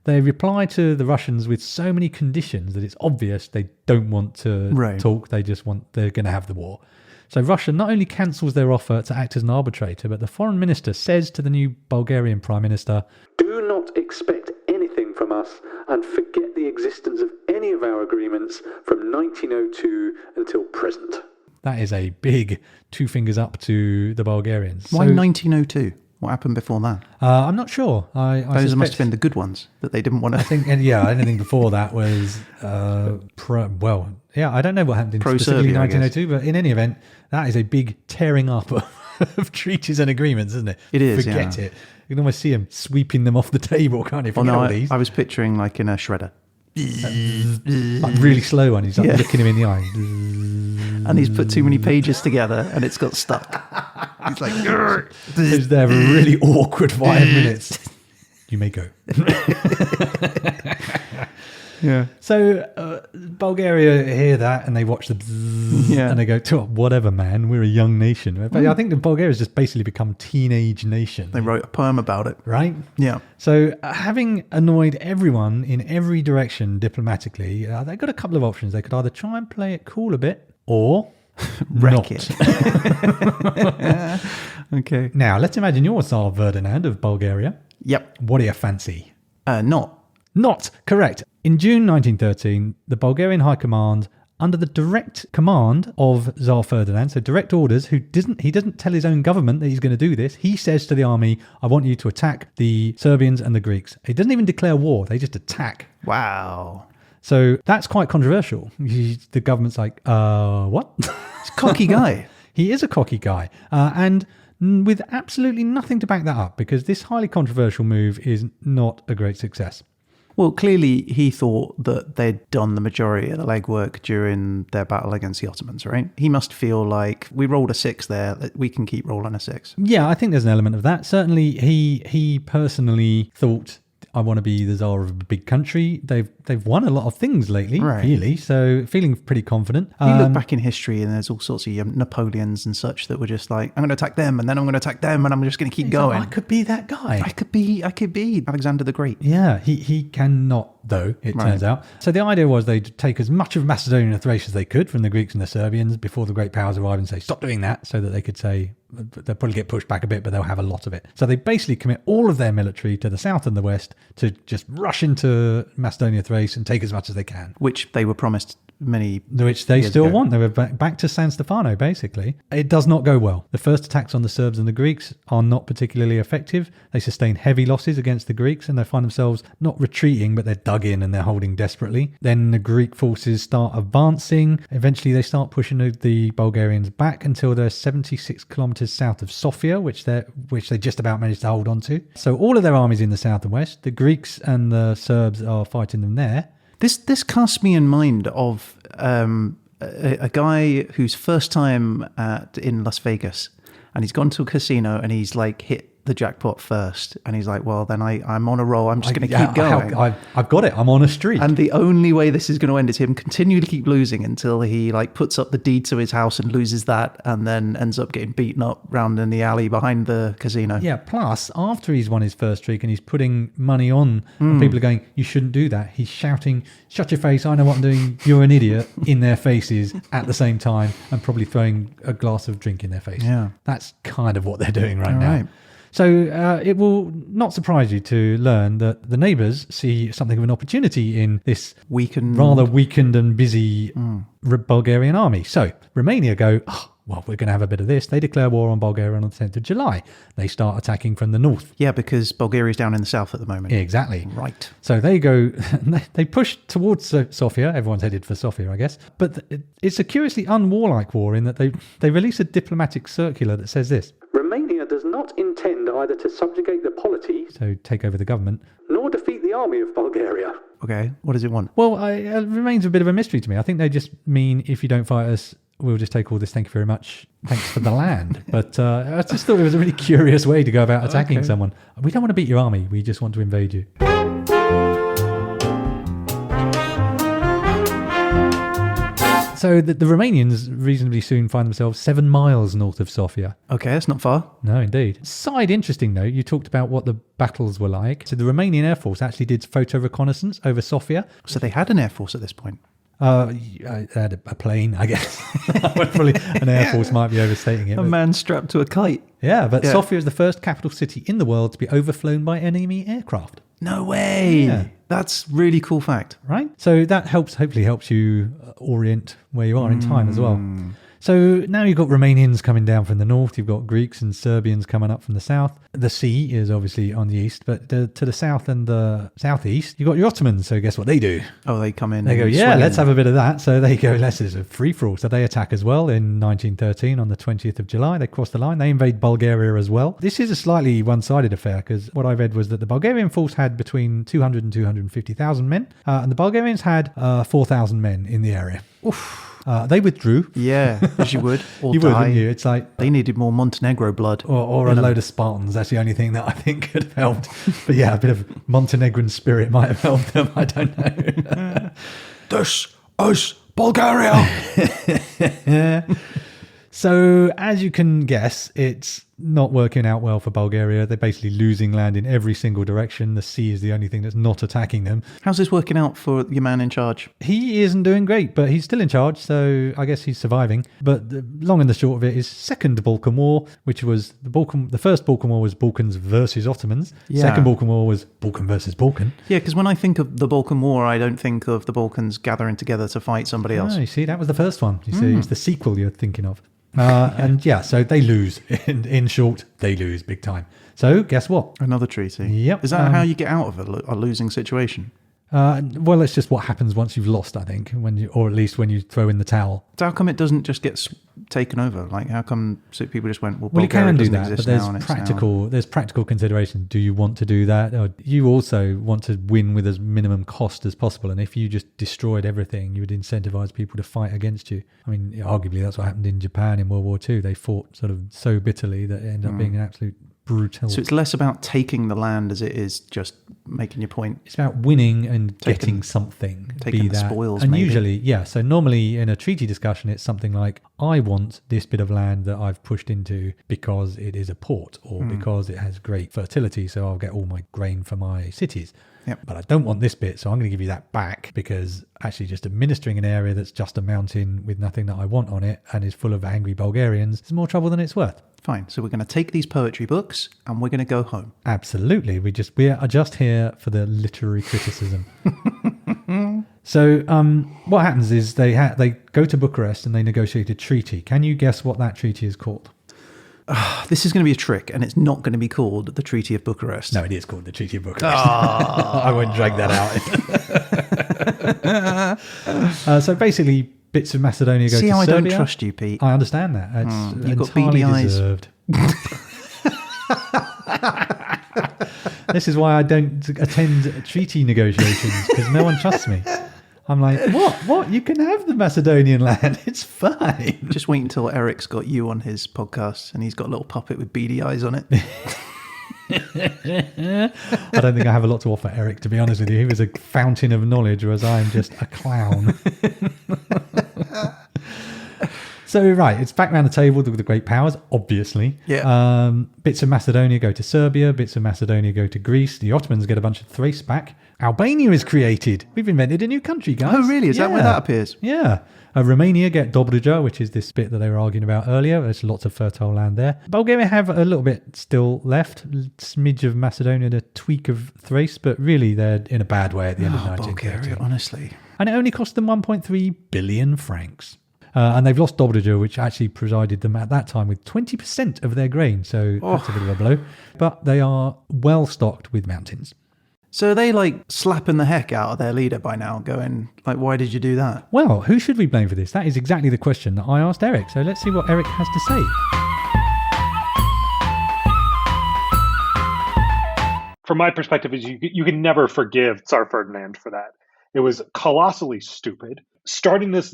They reply to the Russians with so many conditions that it's obvious they don't want to talk. They're going to have the war. So Russia not only cancels their offer to act as an arbitrator, but the foreign minister says to the new Bulgarian prime minister, do not expect anything from us and forget the existence of any of our agreements from 1902 until present. That is a big two fingers up to the Bulgarians. Why 1902? What happened before that? I'm not sure. Those must have been the good ones that they didn't want to... I think, anything before that was... I don't know what happened in specifically 1902, but in any event, that is a big tearing up of treaties and agreements, isn't it? It is, Forget it. You can almost see him sweeping them off the table, can't you? I was picturing like in a shredder. Like really slow one. He's like looking him in the eye. And he's put too many pages together and it's got stuck. He's like... He's there for really awkward 5 minutes. You may go. Yeah. So Bulgaria hear that and they watch the and they go, whatever, man, we're a young nation. But I think that Bulgaria has just basically become teenage nation. They wrote a poem about it. Right? Yeah. So having annoyed everyone in every direction diplomatically, they got a couple of options. They could either try and play it cool a bit or wreck it. Okay. Now, let's imagine you're Tsar Ferdinand of Bulgaria. Yep. What do you fancy? Not correct. In June 1913, the Bulgarian High Command, under the direct command of Tsar Ferdinand, so direct orders, he doesn't tell his own government that he's going to do this. He says to the army, I want you to attack the Serbians and the Greeks. He doesn't even declare war. They just attack. Wow. So that's quite controversial. The government's like, what? He's a cocky guy. He is a cocky guy. And with absolutely nothing to back that up, because this highly controversial move is not a great success. Well, clearly he thought that they'd done the majority of the legwork during their battle against the Ottomans, right? He must feel like we rolled a 6 there, we can keep rolling a 6. Yeah, I think there's an element of that. Certainly he personally thought, I want to be the Tsar of a big country. They've won a lot of things lately, really. So feeling pretty confident. You look back in history and there's all sorts of Napoleons and such that were just like, I'm going to attack them and then I'm going to attack them and I'm just going to keep going. Like, I could be that guy. I could be Alexander the Great. Yeah, he cannot though, it turns out. So the idea was they'd take as much of Macedonia and Thrace as they could from the Greeks and the Serbians before the great powers arrived and say, stop doing that, so that they could say, they'll probably get pushed back a bit, but they'll have a lot of it. So they basically commit all of their military to the south and the west to just rush into Macedonia, Thrace and take as much as they can. Which they were promised many which they years still ago. want. They were back to San Stefano, basically. It does not go well. The first attacks on the Serbs and the Greeks are not particularly effective. They sustain heavy losses against the Greeks, and they find themselves not retreating, but they're dug in and they're holding desperately. Then the Greek forces start advancing. Eventually, they start pushing the Bulgarians back until they're 76 kilometers south of Sofia, which they just about managed to hold on to. So all of their armies in the south and west. The Greeks and the Serbs are fighting them there. This casts me in mind of a guy whose first time in Las Vegas, and he's gone to a casino and he's like hit the jackpot first, and he's like, well, then I'm on a roll. I'm just going to keep going. I've got it. I'm on a streak. And the only way this is going to end is him continue to keep losing until he like puts up the deed to his house and loses that, and then ends up getting beaten up round in the alley behind the casino. Yeah, plus, after he's won his first streak and he's putting money on, and people are going, you shouldn't do that. He's shouting, shut your face, I know what I'm doing, you're an idiot, in their faces at the same time, and probably throwing a glass of drink in their face. Yeah. That's kind of what they're doing right now. Right. So it will not surprise you to learn that the neighbours see something of an opportunity in this rather weakened and busy Bulgarian army. So Romania go, well, we're going to have a bit of this. They declare war on Bulgaria on the 10th of July. They start attacking from the north. Yeah, because Bulgaria's down in the south at the moment. Exactly. Right. So they go, they push towards Sofia. Everyone's headed for Sofia, I guess. But it's a curiously unwarlike war in that they release a diplomatic circular that says this. Romania does not intend either to subjugate the polity, so take over the government, nor defeat the army of Bulgaria. Okay, what does it want? Well, it remains a bit of a mystery to me. I think they just mean, if you don't fight us, we'll just take all this. Thank you very much. Thanks for the land. But I just thought it was a really curious way to go about attacking someone. We don't want to beat your army. We just want to invade you. So the Romanians reasonably soon find themselves 7 miles north of Sofia. Okay, that's not far. No, indeed. Side interesting note, you talked about what the battles were like. So the Romanian Air Force actually did photo reconnaissance over Sofia. So they had an air force at this point. I had a plane, I guess. Probably an Air Force might be overstating it. A man strapped to a kite. Yeah, but Sofia is the first capital city in the world to be overflown by enemy aircraft. No way. Yeah. That's really cool fact. Right? So that hopefully helps you orient where you are in time as well. So now you've got Romanians coming down from the north, you've got Greeks and Serbians coming up from the south. The sea is obviously on the east, but to the south and the southeast, you've got your Ottomans. So guess what they do? Oh, they come in. They go, yeah, let's have a bit of that. So they go, let's do a free-for-all. So they attack as well in 1913 on the 20th of July. They cross the line. They invade Bulgaria as well. This is a slightly one-sided affair because what I read was that the Bulgarian force had between 200 and 250,000 men, and the Bulgarians had 4,000 men in the area. Oof. They withdrew. Yeah, as you would. Or you die. would, wouldn't you? It's like they needed more Montenegro blood. Or a load of Spartans. That's the only thing that I think could have helped. But yeah, a bit of Montenegrin spirit might have helped them. I don't know. This is Bulgaria. So, as you can guess, it's not working out well for Bulgaria. They're basically losing land in every single direction. The sea is the only thing that's not attacking them. How's this working out for your man in charge? He isn't doing great, but he's still in charge, so I guess he's surviving. But the long and the short of it is Second Balkan War, which was the first Balkan War was Balkans versus Ottomans. Yeah. Second Balkan War was Balkan versus Balkan. Yeah, because when I think of the Balkan War, I don't think of the Balkans gathering together to fight somebody else. You see, that was the first one. You see, it's the sequel you're thinking of. And yeah, so they lose. In short, they lose big time. So guess what? Another treaty. Yep. Is that how you get out of a losing situation? Well, it's just what happens once you've lost, I think, or at least when you throw in the towel. So how come it doesn't just get taken over? Like, how come people just went, well, you Bulgaria can do doesn't that, but exist there's practical consideration. Do you want to do that? Or you also want to win with as minimum cost as possible. And if you just destroyed everything, you would incentivize people to fight against you. I mean, arguably that's what happened in Japan in World War II. They fought sort of so bitterly that it ended up being an absolute brutal. So it's less about taking the land as it is just making your point. It's about winning and getting something. Taking the spoils, and maybe. Usually, yeah. So normally in a treaty discussion, it's something like, I want this bit of land that I've pushed into because it is a port or because it has great fertility, so I'll get all my grain for my cities. Yep. But I don't want this bit, so I'm going to give you that back because actually just administering an area that's just a mountain with nothing that I want on it and is full of angry Bulgarians is more trouble than it's worth. Fine. So we're going to take these poetry books and we're going to go home. Absolutely. We are just here for the literary criticism. So what happens is they go to Bucharest and they negotiate a treaty. Can you guess what that treaty is called? This is going to be a trick, and it's not going to be called the Treaty of Bucharest. No, it is called the Treaty of Bucharest. I won't drag that out. So basically, bits of Macedonia go to Serbia. See how I don't trust you, Pete? I understand that. It's you've got beady eyes. Deserved. This is why I don't attend treaty negotiations, because no one trusts me. I'm like, what? You can have the Macedonian land. It's fine. Just wait until Eric's got you on his podcast and he's got a little puppet with beady eyes on it. I don't think I have a lot to offer Eric, to be honest with you. He was a fountain of knowledge, whereas I am just a clown. So, right, it's back around the table with the great powers, obviously. Yeah. Bits of Macedonia go to Serbia, bits of Macedonia go to Greece. The Ottomans get a bunch of Thrace back. Albania is created. We've invented a new country, guys. Oh, really? Is that where that appears? Yeah. Romania get Dobruja, which is this bit that they were arguing about earlier. There's lots of fertile land there. Bulgaria have a little bit still left. Smidge of Macedonia and a tweak of Thrace, but really they're in a bad way at the end of 1913. Bulgaria, honestly. And it only cost them 1.3 billion francs. And they've lost Dobruja, which actually provided them at that time with 20% of their grain. So that's a bit of a blow. But they are well stocked with mountains. So are they like slapping the heck out of their leader by now, going like, why did you do that? Well, who should we blame for this? That is exactly the question that I asked Eric. So let's see what Eric has to say. From my perspective, is you can never forgive Tsar Ferdinand for that. It was colossally stupid. Starting this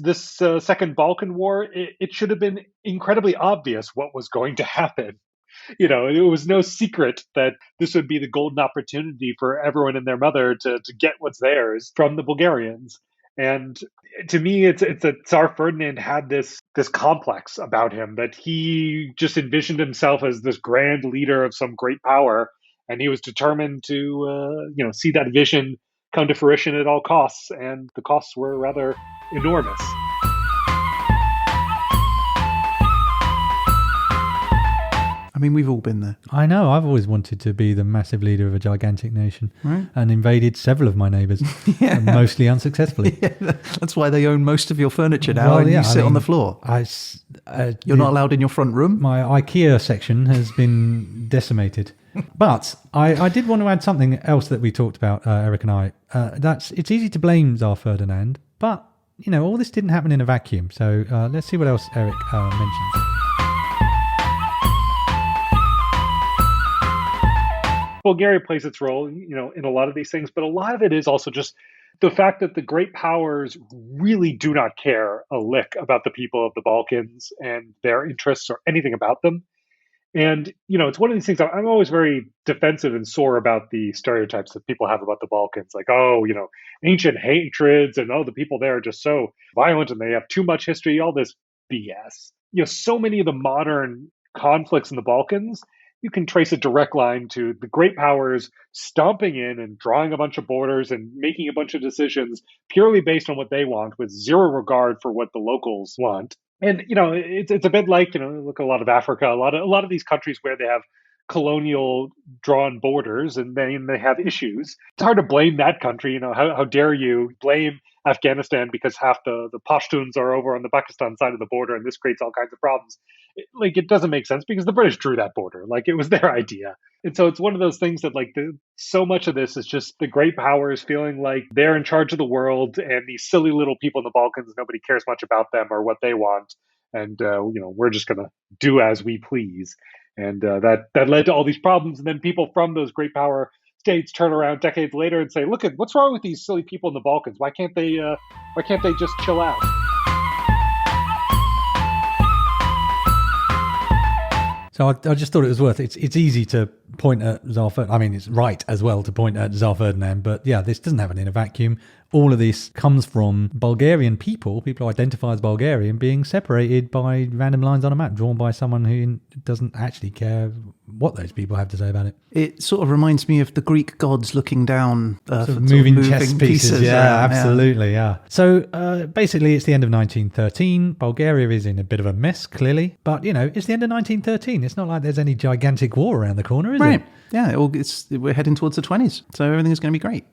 Second Balkan War, it should have been incredibly obvious what was going to happen. You know, it was no secret that this would be the golden opportunity for everyone and their mother to get what's theirs from the Bulgarians. And to me, it's that Tsar Ferdinand had this complex about him, that he just envisioned himself as this grand leader of some great power, and he was determined to see that vision come to fruition at all costs, and the costs were rather enormous. I mean, we've all been there. I know. I've always wanted to be the massive leader of a gigantic nation, right? And invaded several of my neighbours, mostly unsuccessfully. Yeah, that's why they own most of your furniture now, and you sit on the floor. You're not allowed in your front room. My IKEA section has been decimated. But I did want to add something else that we talked about, Eric and I. It's easy to blame Tsar Ferdinand, but all this didn't happen in a vacuum. So let's see what else Eric mentions. Bulgaria plays its role, in a lot of these things, but a lot of it is also just the fact that the great powers really do not care a lick about the people of the Balkans and their interests or anything about them. And, it's one of these things I'm always very defensive and sore about the stereotypes that people have about the Balkans. Like, ancient hatreds and, the people there are just so violent and they have too much history, all this BS. So many of the modern conflicts in the Balkans, you can trace a direct line to the great powers stomping in and drawing a bunch of borders and making a bunch of decisions purely based on what they want, with zero regard for what the locals want. And, it's a bit like, look at a lot of Africa, a lot of these countries where they have colonial drawn borders and then they have issues. It's hard to blame that country. How dare you blame Afghanistan because half the Pashtuns are over on the Pakistan side of the border and this creates all kinds of problems. It doesn't make sense because the British drew that border. It was their idea. And so it's one of those things that so much of this is just the great powers feeling like they're in charge of the world, and these silly little people in the Balkans, nobody cares much about them or what they want. And, we're just going to do as we please. And that led to all these problems. And then people from those great power states turn around decades later and say, look, what's wrong with these silly people in the Balkans? Why can't they just chill out? So I just thought it was worth it. It's easy to point at Tsar Ferdinand. I mean, it's right as well to point at Tsar Ferdinand. But yeah, this doesn't happen in a vacuum. All of this comes from Bulgarian people who identify as Bulgarian, being separated by random lines on a map drawn by someone who doesn't actually care what those people have to say about it. It sort of reminds me of the Greek gods looking down, moving chess pieces. Yeah, absolutely. Yeah. So basically, it's the end of 1913. Bulgaria is in a bit of a mess, clearly. But, it's the end of 1913. It's not like there's any gigantic war around the corner, is it? Yeah, we're heading towards the 20s. So everything is going to be great.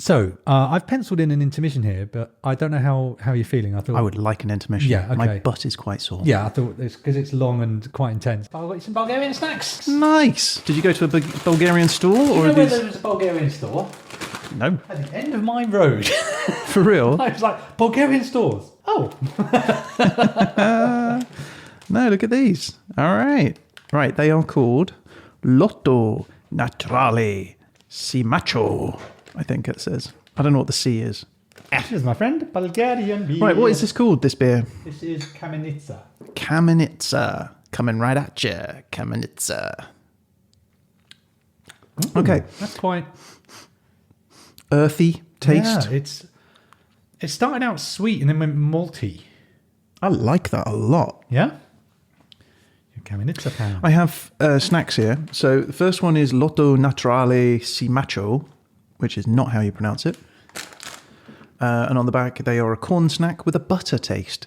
So I've penciled in an intermission here, but I don't know how you're feeling. I would like an intermission. Yeah, okay. My butt is quite sore. Yeah, I thought it's because it's long and quite intense. I've got you some Bulgarian snacks. Nice. Did you go to a Bulgarian store? Do you or know are where these... there's a Bulgarian store? No. At the end of my road. For real? I was like, Bulgarian stores. Oh. No, look at these. All right. Right, they are called Lotto Naturale Si Macho, I think it says. I don't know what the C is. This is my friend, Bulgarian beer. Right, what is this called, this beer? This is Kamenitsa. Kamenitsa. Coming right at you. Kamenitsa. Okay. That's quite Earthy taste. Yeah, it started out sweet and then went malty. I like that a lot. Yeah? Your Kamenitsa pound. I have snacks here. So the first one is Lotto Naturale Si Macho, which is not how you pronounce it. And on the back, they are a corn snack with a butter taste.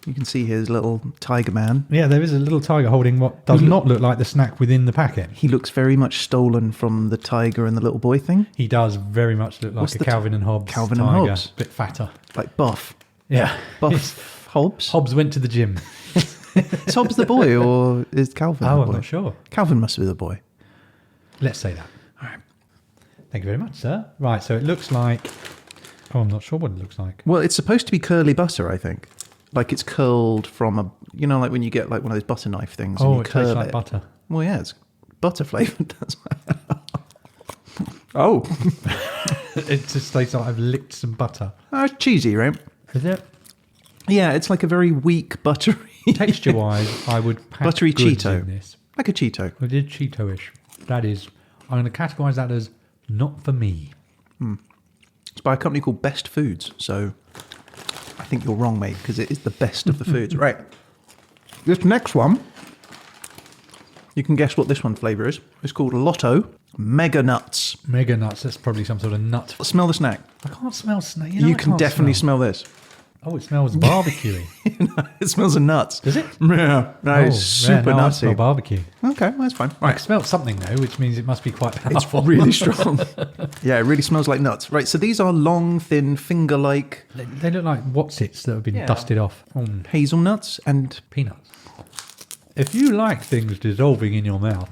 You can see his little tiger man. Yeah, there is a little tiger holding what does not look like the snack within the packet. He looks very much stolen from the tiger and the little boy thing. He does very much look like What's a the Calvin and Hobbes Calvin and tiger. Hobbes. Bit fatter. Like Buff. Yeah. Buff Hobbes. Hobbes went to the gym. Is Hobbes the boy or is Calvin Oh, the I'm boy? not sure. Calvin must be the boy. Let's say that. All right. Thank you very much, sir. Right, so it looks like... Oh, I'm not sure what it looks like. Well, it's supposed to be curly butter, I think. Like it's curled from a... You know, like when you get like one of those butter knife things and Oh, you it curl tastes like it. butter. Well, yeah, it's butter flavoured. That's Oh. It just tastes like I've licked some butter. Oh, it's cheesy, right? Is it? Yeah, it's like a very weak buttery... Texture-wise, I would pack Buttery goods Cheeto. in this. Like a Cheeto. It is Cheeto-ish. That is... I'm going to categorise that as not for me. It's by a company called Best Foods, so I think you're wrong, mate, because it is the best of the foods. Right. This next one, you can guess what this one flavour is. It's called Lotto Mega Nuts. Mega nuts. That's probably some sort of nut. Smell the snack. I can't smell snake. You can definitely smell this. Oh, it smells barbecue. It smells of nuts. Does it? Yeah, that is super I nutty. smell barbecue. Okay, that's fine. I Right. smell something though, which means it must be quite It's powerful. really strong. Yeah, it really smells like nuts. Right, so these are long, thin, finger-like They look like Wotsits that have been dusted off. hazelnuts and... Peanuts. If you like things dissolving in your mouth,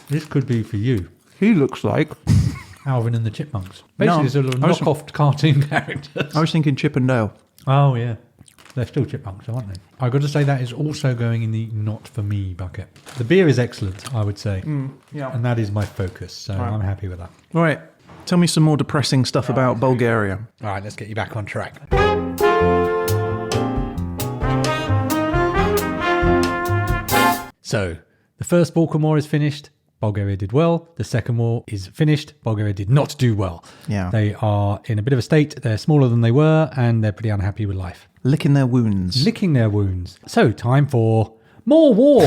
this could be for you. He looks like... Alvin and the Chipmunks. Basically, No, sort of I was- knockoff cartoon characters. I was thinking Chip and Dale. Oh, yeah. They're still chipmunks, aren't they? I've got to say that is also going in the not for me bucket. The beer is excellent, I would say. Yeah. And that is my focus, so I'm happy with that. All right, tell me some more depressing stuff about Bulgaria. All right, let's get you back on track. So, the first Balkan War is finished. Bulgaria did well. The second war is finished. Bulgaria did not do well. Yeah. They are in a bit of a state. They're smaller than they were, and they're pretty unhappy with life. Licking their wounds. Licking their wounds. So, time for more war.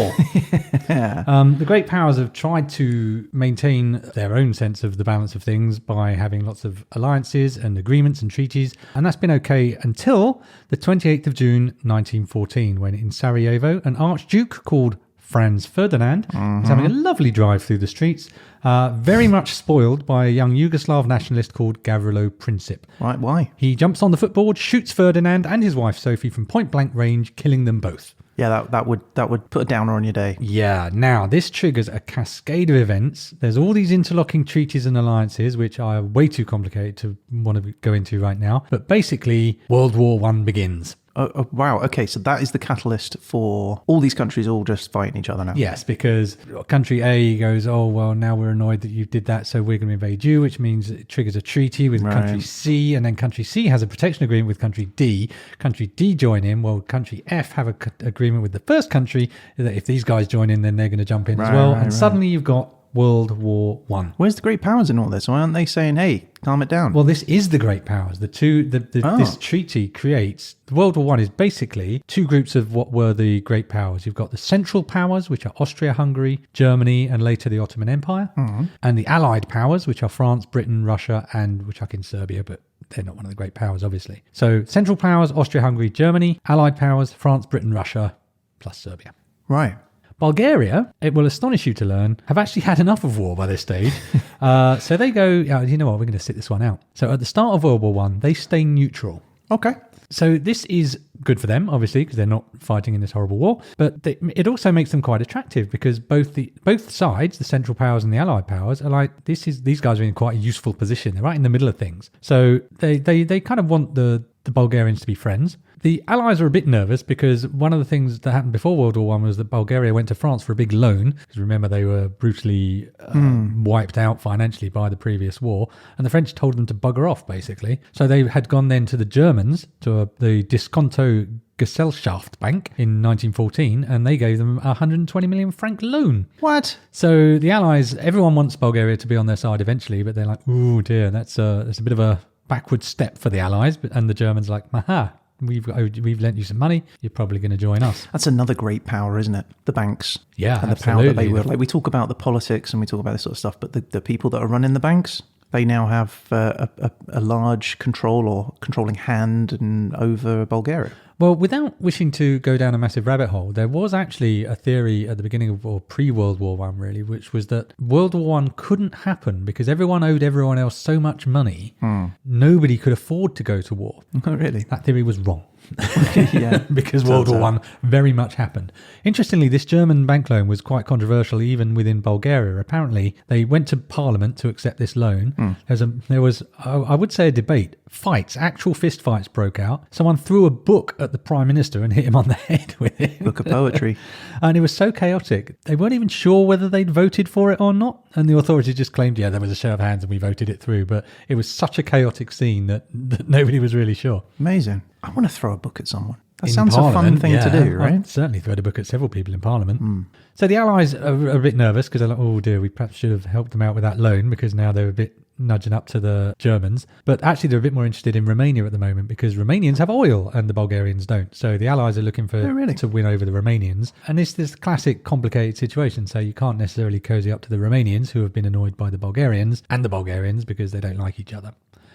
The great powers have tried to maintain their own sense of the balance of things by having lots of alliances and agreements and treaties, and that's been okay until the 28th of June 1914, when in Sarajevo, an archduke called Franz Ferdinand is having a lovely drive through the streets, very much spoiled by a young Yugoslav nationalist called Gavrilo Princip. Right, why? He jumps on the footboard, shoots Ferdinand and his wife Sophie from point-blank range, killing them both. Yeah, that would put a downer on your day. Yeah, now this triggers a cascade of events. There's all these interlocking treaties and alliances, which are way too complicated to want to go into right now. But basically, World War I begins. Oh, wow, okay, so that is the catalyst for all these countries all just fighting each other now. Yes, because country A goes, oh, well, now we're annoyed that you did that, so we're going to invade you, which means it triggers a treaty with country C, and then country C has a protection agreement with country D. Country D join in, well, country F have an agreement with the first country that if these guys join in, then they're going to jump in as well. And suddenly you've got World War I. Where's the great powers in all this? Why aren't they saying, hey, calm it down? Well, this is the great powers. This treaty creates... World War I is basically two groups of what were the great powers. You've got the Central Powers, which are Austria-Hungary, Germany, and later the Ottoman Empire. And the Allied Powers, which are France, Britain, Russia, and we're chucking Serbia, but they're not one of the great powers, obviously. So Central Powers, Austria-Hungary, Germany. Allied Powers, France, Britain, Russia, plus Serbia. Right. Bulgaria, it will astonish you to learn, have actually had enough of war by this stage. So they go, you know what, we're going to sit this one out. So at the start of World War One, they stay neutral. Okay. So this is good for them, obviously, because they're not fighting in this horrible war. But it also makes them quite attractive because both sides, the Central Powers and the Allied Powers, are like, these guys are in quite a useful position. They're right in the middle of things. So they kind of want the Bulgarians to be friends. The Allies are a bit nervous because one of the things that happened before World War One was that Bulgaria went to France for a big loan. Because remember, they were brutally wiped out financially by the previous war. And the French told them to bugger off, basically. So they had gone then to the Germans, to the Disconto Gesellschaft Bank in 1914, and they gave them a 120 million franc loan. What? So the Allies, everyone wants Bulgaria to be on their side eventually, but they're like, oh dear, that's a bit of a backward step for the Allies. And the Germans are like, aha. We've lent you some money. You're probably going to join us. That's another great power, isn't it? The banks. Yeah, and absolutely. the power that they wield. Like we talk about the politics and we talk about this sort of stuff, but the people that are running the banks, they now have a large control or controlling hand over Bulgaria. Well, without wishing to go down a massive rabbit hole, there was actually a theory at the beginning of, or pre-World War One, really, which was that World War One couldn't happen because everyone owed everyone else so much money, nobody could afford to go to war. Oh, really? That theory was wrong. Yeah, because World War One very much happened. Interestingly, this German bank loan was quite controversial even within Bulgaria. Apparently, they went to Parliament to accept this loan. There was, I would say, a debate. Fights, actual fist fights broke out. Someone threw a book at the Prime Minister and hit him on the head with it. Book of poetry. And it was so chaotic. They weren't even sure whether they'd voted for it or not. And the authorities just claimed, yeah, there was a show of hands and we voted it through. But it was such a chaotic scene that nobody was really sure. Amazing. I want to throw a book at someone. That In sounds Parliament, a fun thing to do, right? I'd certainly thrown a book at several people in Parliament. So the Allies are a bit nervous because they're like, oh dear, we perhaps should have helped them out with that loan because now they're a bit nudging up to the Germans. But actually they're a bit more interested in Romania at the moment because Romanians have oil and the Bulgarians don't. So the Allies are looking for to win over the Romanians. And it's this classic complicated situation. So you can't necessarily cozy up to the Romanians who have been annoyed by the Bulgarians and the Bulgarians because they don't like each other.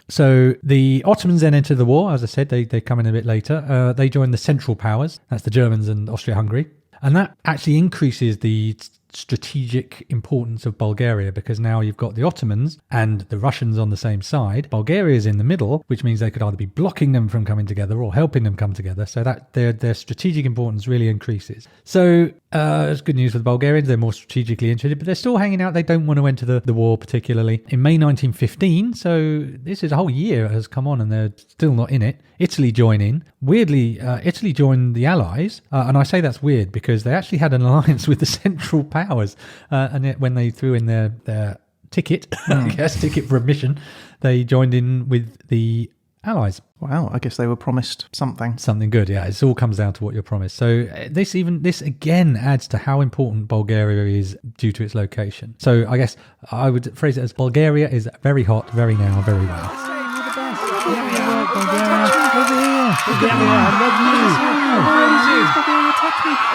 So the Ottomans then enter the war. As I said, they come in a bit later. They join the Central Powers. That's the Germans and Austria-Hungary. And that actually increases the strategic importance of Bulgaria because now you've got the Ottomans and the Russians on the same side. Bulgaria is in the middle, which means they could either be blocking them from coming together or helping them come together. So that their strategic importance really increases. So it's good news for the Bulgarians. They're more strategically interested, but they're still hanging out. They don't want to enter the war particularly. In May 1915, so this is a whole year has come on and they're still not in it. Italy join in. Weirdly, Italy joined the Allies. And I say that's weird because they actually had an alliance with the Central Powers. And yet when they threw in their ticket, I guess, ticket for admission, they joined in with the Allies. Wow, I guess they were promised something. Something good, yeah. It all comes down to what you're promised. So this again adds to how important Bulgaria is due to its location. So I guess I would phrase it as Bulgaria is very hot, very now, very well.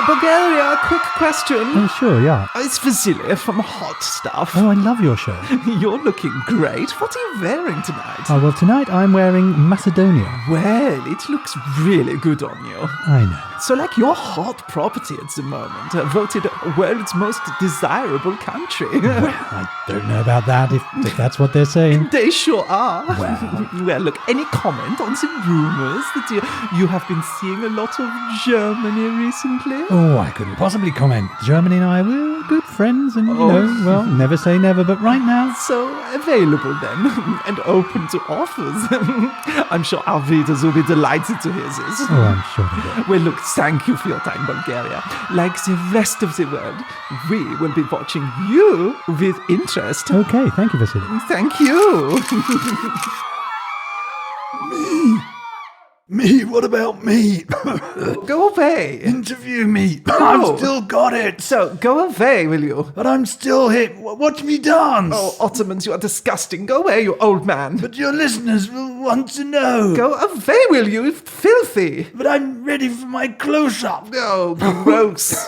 Bulgaria, a quick question. Oh, sure, yeah. It's Vasily from Hot Stuff. Oh, I love your show. You're looking great. What are you wearing tonight? Oh, well, tonight I'm wearing Macedonia. Well, it looks really good on you. I know. So, like, your hot property at the moment, voted world's most desirable country. Well, I don't know about that, if that's what they're saying. They sure are. Well, look, any comment on the rumours that you have been seeing a lot of Germany recently? Oh, I couldn't possibly comment. Germany and I, we're good friends and, well, never say never, but right now... So available then, and open to offers. I'm sure our readers will be delighted to hear this. Oh, I'm sure they will. Well, look, thank you for your time, Bulgaria. Like the rest of the world, we will be watching you with interest. Okay, thank you, Vasily. Thank you. Me? What about me? Go away. Interview me. No. I've still got it. So, go away, will you? But I'm still hit. Watch me dance. Oh, Ottomans, you are disgusting. Go away, you old man. But your listeners will want to know. Go away, will you? You're filthy. But I'm ready for my close-up. Oh, gross.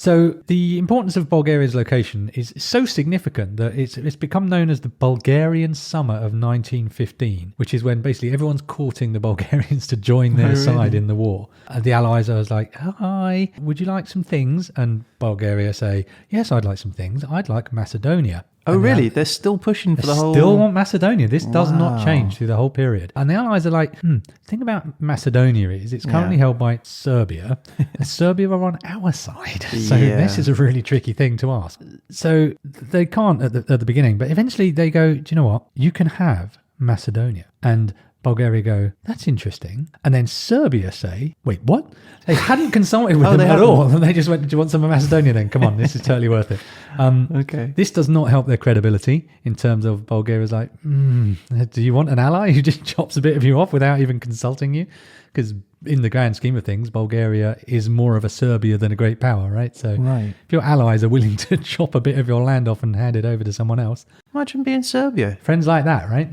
So the importance of Bulgaria's location is so significant that it's become known as the Bulgarian Summer of 1915, which is when basically everyone's courting the Bulgarians to join their side in the war. The Allies are like, hi, would you like some things? And Bulgaria say, yes, I'd like some things. I'd like Macedonia. Oh, really? They're still pushing for the whole... Still want Macedonia. This does not change through the whole period. And the Allies are like, the thing about Macedonia is it's currently held by Serbia. And Serbia are on our side. So this is a really tricky thing to ask. So they can't at the beginning, but eventually they go, do you know what? You can have Macedonia. And Bulgaria go, that's interesting. And then Serbia say, wait, what? They hadn't consulted with them at all. And they just went, do you want some of Macedonia then? Come on, this is totally worth it. Okay. This does not help their credibility in terms of Bulgaria's like, do you want an ally who just chops a bit of you off without even consulting you? Because in the grand scheme of things, Bulgaria is more of a Serbia than a great power, right? So if your allies are willing to chop a bit of your land off and hand it over to someone else. Imagine being Serbia. Friends like that, right?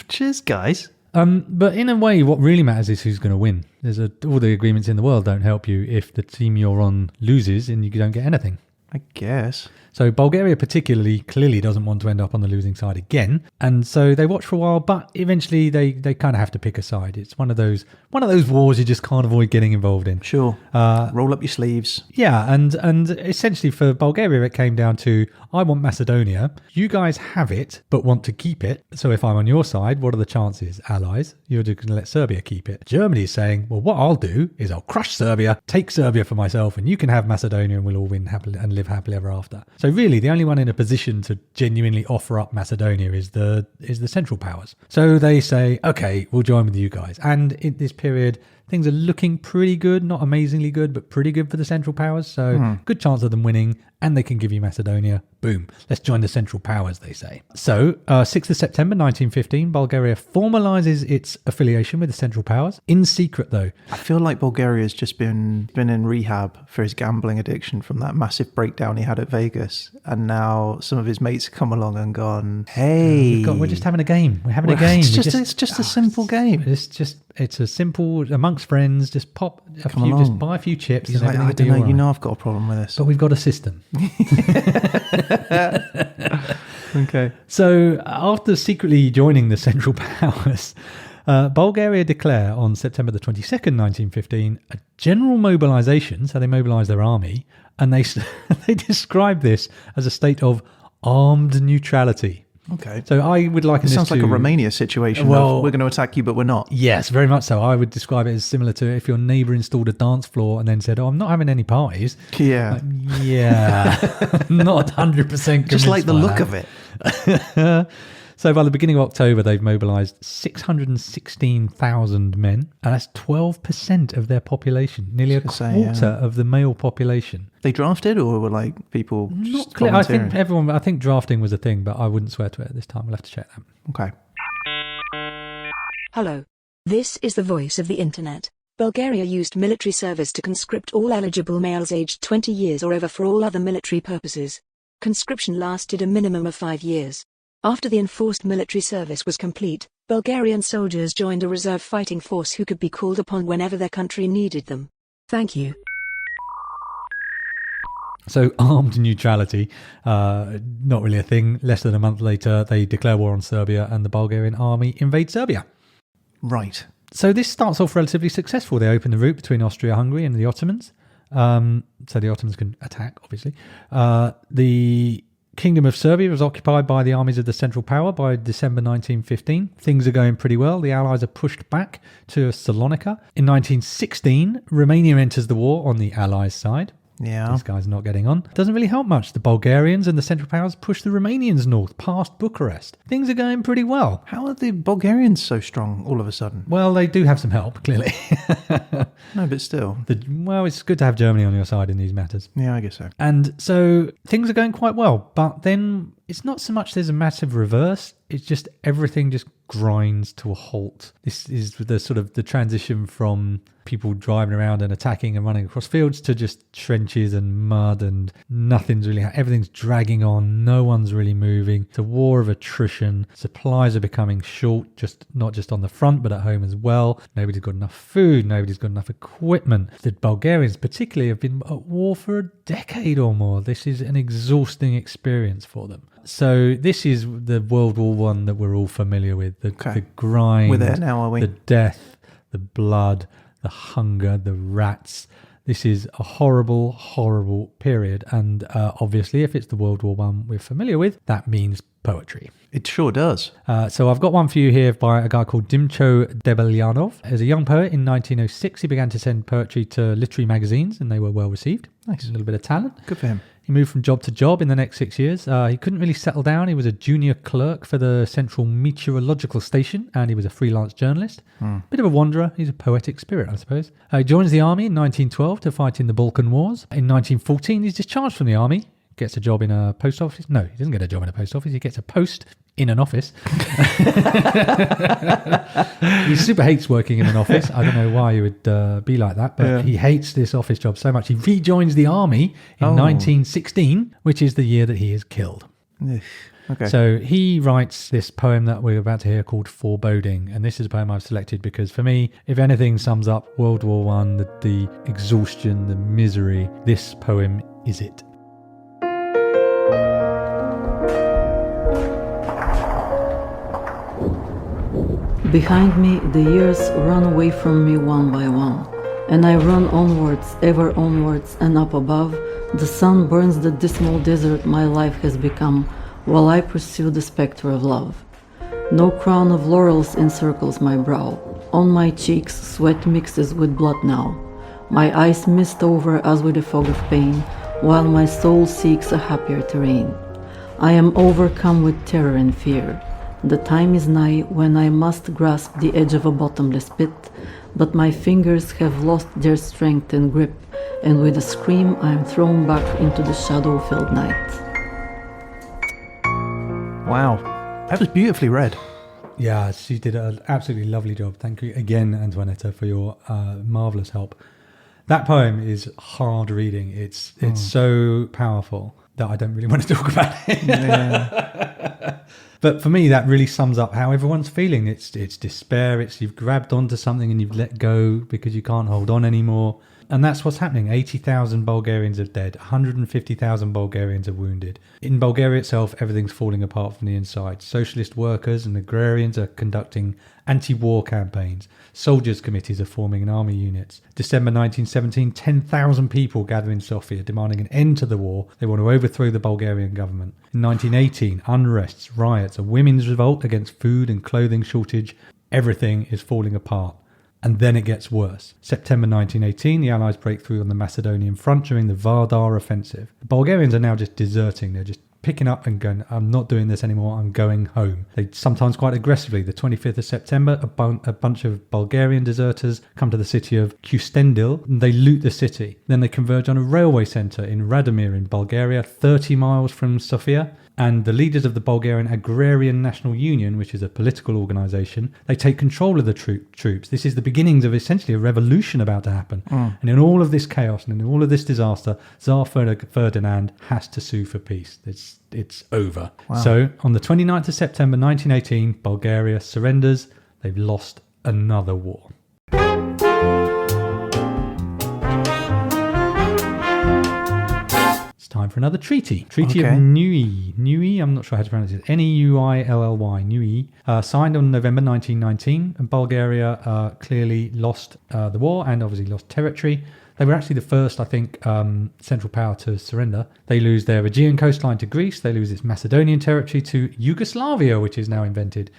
Cheers, guys. But in a way, what really matters is who's going to win. All the agreements in the world don't help you if the team you're on loses and you don't get anything. I guess. So Bulgaria particularly clearly doesn't want to end up on the losing side again. And so they watch for a while, but eventually they kind of have to pick a side. It's one of those wars you just can't avoid getting involved in. Sure. Roll up your sleeves. Yeah, and essentially for Bulgaria it came down to, I want Macedonia. You guys have it, but want to keep it. So if I'm on your side, what are the chances, allies? You're just going to let Serbia keep it. Germany is saying, well, what I'll do is I'll crush Serbia, take Serbia for myself, and you can have Macedonia and we'll all win happily and live happily ever after. So really, the only one in a position to genuinely offer up Macedonia is the Central Powers. So they say, okay, we'll join with you guys. And in this period, things are looking pretty good, not amazingly good, but pretty good for the Central Powers. So good chance of them winning, and they can give you Macedonia. Boom. Let's join the Central Powers, they say. So 6th of September 1915, Bulgaria formalizes its affiliation with the Central Powers. In secret, though. I feel like Bulgaria's just been in rehab for his gambling addiction from that massive breakdown he had at Vegas. And now some of his mates have come along and gone, hey... we're just having a game. We're having a game. It's just a simple game. It's a simple, amongst friends, just pop a few, just buy a few chips. He's and like, I don't know, you know I've got a problem with this. But we've got a system. Okay. So after secretly joining the Central Powers, Bulgaria declare on September the 22nd, 1915, a general mobilization. So they mobilize their army, and they describe this as a state of armed neutrality. Okay. So I would liken this sounds like a Romania situation. Well, we're going to attack you, but we're not. Yes, very much so. I would describe it as similar to if your neighbour installed a dance floor and then said, "Oh, I'm not having any parties." Yeah. Not 100% convinced. Just like the look of it. So by the beginning of October, they've mobilised 616,000 men, and that's 12% of their population, nearly a quarter of the male population. They drafted, or were like people just Not clear. I think drafting was a thing, but I wouldn't swear to it at this time. We'll have to check that. Okay. Hello. This is the voice of the internet. Bulgaria used military service to conscript all eligible males aged 20 years or over for all other military purposes. Conscription lasted a minimum of 5 years. After the enforced military service was complete, Bulgarian soldiers joined a reserve fighting force who could be called upon whenever their country needed them. Thank you. So armed neutrality, not really a thing. Less than a month later, they declare war on Serbia and the Bulgarian army invade Serbia. Right. So this starts off relatively successful. They open the route between Austria-Hungary and the Ottomans. So the Ottomans can attack, obviously. The Kingdom of Serbia was occupied by the armies of the Central Power by December 1915. Things are going pretty well. The Allies are pushed back to Salonika. In 1916, Romania enters the war on the Allies' side. Yeah. These guys are not getting on. Doesn't really help much. The Bulgarians and the Central Powers push the Romanians north, past Bucharest. Things are going pretty well. How are the Bulgarians so strong all of a sudden? Well, they do have some help, clearly. No, but still. It's good to have Germany on your side in these matters. Yeah, I guess so. And so things are going quite well. But then it's not so much there's a massive reverse, it's just everything just grinds to a halt. This is the sort of the transition from people driving around and attacking and running across fields to just trenches and mud, and nothing's really, everything's dragging on, no one's really moving. It's a war of attrition. Supplies are becoming short, not just on the front but at home as well. Nobody's got enough food, nobody's got enough equipment. The Bulgarians particularly have been at war for a decade or more. This is an exhausting experience for them. So this is the World War One that we're all familiar with. The grind, We're there now, are we? the death, the blood, the hunger, the rats. This is a horrible, horrible period. And obviously, if it's the World War One we're familiar with, that means poetry. It sure does. So I've got one for you here by a guy called Dimcho Debelyanov. As a young poet in 1906, he began to send poetry to literary magazines, and they were well received. Nice. A little bit of talent. Good for him. He moved from job to job in the next 6 years. He couldn't really settle down. He was a junior clerk for the Central Meteorological Station, and he was a freelance journalist. Bit of a wanderer. He's a poetic spirit, I suppose. He joins the army in 1912 to fight in the Balkan Wars. In 1914, he's discharged from the army. Gets a job in a post office. No, he doesn't get a job in a post office. He gets a post in an office. He super hates working in an office. I don't know why he would be like that, but he hates this office job so much. He rejoins the army in 1916, which is the year that he is killed. Okay. So he writes this poem that we're about to hear called Foreboding. And this is a poem I've selected because for me, if anything sums up World War One, the exhaustion, the misery, this poem is it. Behind me, the years run away from me one by one, and I run onwards, ever onwards, and up above, the sun burns the dismal desert my life has become, while I pursue the spectre of love. No crown of laurels encircles my brow. On my cheeks, sweat mixes with blood now. My eyes mist over as with a fog of pain, while my soul seeks a happier terrain. I am overcome with terror and fear. The time is nigh when I must grasp the edge of a bottomless pit, but my fingers have lost their strength and grip, and with a scream I am thrown back into the shadow-filled night. Wow. That was beautifully read. Yeah, she did an absolutely lovely job. Thank you again, Antoaneta, for your marvellous help. That poem is hard reading. It's so powerful that I don't really want to talk about it. Yeah. But for me, that really sums up how everyone's feeling. It's despair. It's you've grabbed onto something and you've let go because you can't hold on anymore. And that's what's happening. 80,000 Bulgarians are dead. 150,000 Bulgarians are wounded. In Bulgaria itself, everything's falling apart from the inside. Socialist workers and agrarians are conducting anti-war campaigns. Soldiers' committees are forming in army units. December 1917, 10,000 people gather in Sofia demanding an end to the war. They want to overthrow the Bulgarian government. In 1918, unrests, riots, a women's revolt against food and clothing shortage. Everything is falling apart. And then it gets worse. September 1918, the Allies break through on the Macedonian front during the Vardar offensive. The Bulgarians are now just deserting. They're just picking up and going, I'm not doing this anymore, I'm going home. They sometimes quite aggressively. The 25th of September, a bunch of Bulgarian deserters come to the city of Kustendil and they loot the city. Then they converge on a railway centre in Radomir in Bulgaria, 30 miles from Sofia. And the leaders of the Bulgarian Agrarian National Union, which is a political organisation, they take control of the troops. This is the beginnings of essentially a revolution about to happen. And in all of this chaos and in all of this disaster, Tsar Ferdinand has to sue for peace. It's over. Wow. So on the 29th of September 1918, Bulgaria surrenders. They've lost another war. Time for another treaty. Treaty of Neuilly. Neuilly, I'm not sure how to pronounce it. Neuilly. Neuilly. Signed on November 1919. And Bulgaria clearly lost the war and obviously lost territory. They were actually the first, I think, Central Power to surrender. They lose their Aegean coastline to Greece. They lose its Macedonian territory to Yugoslavia, which is now invented,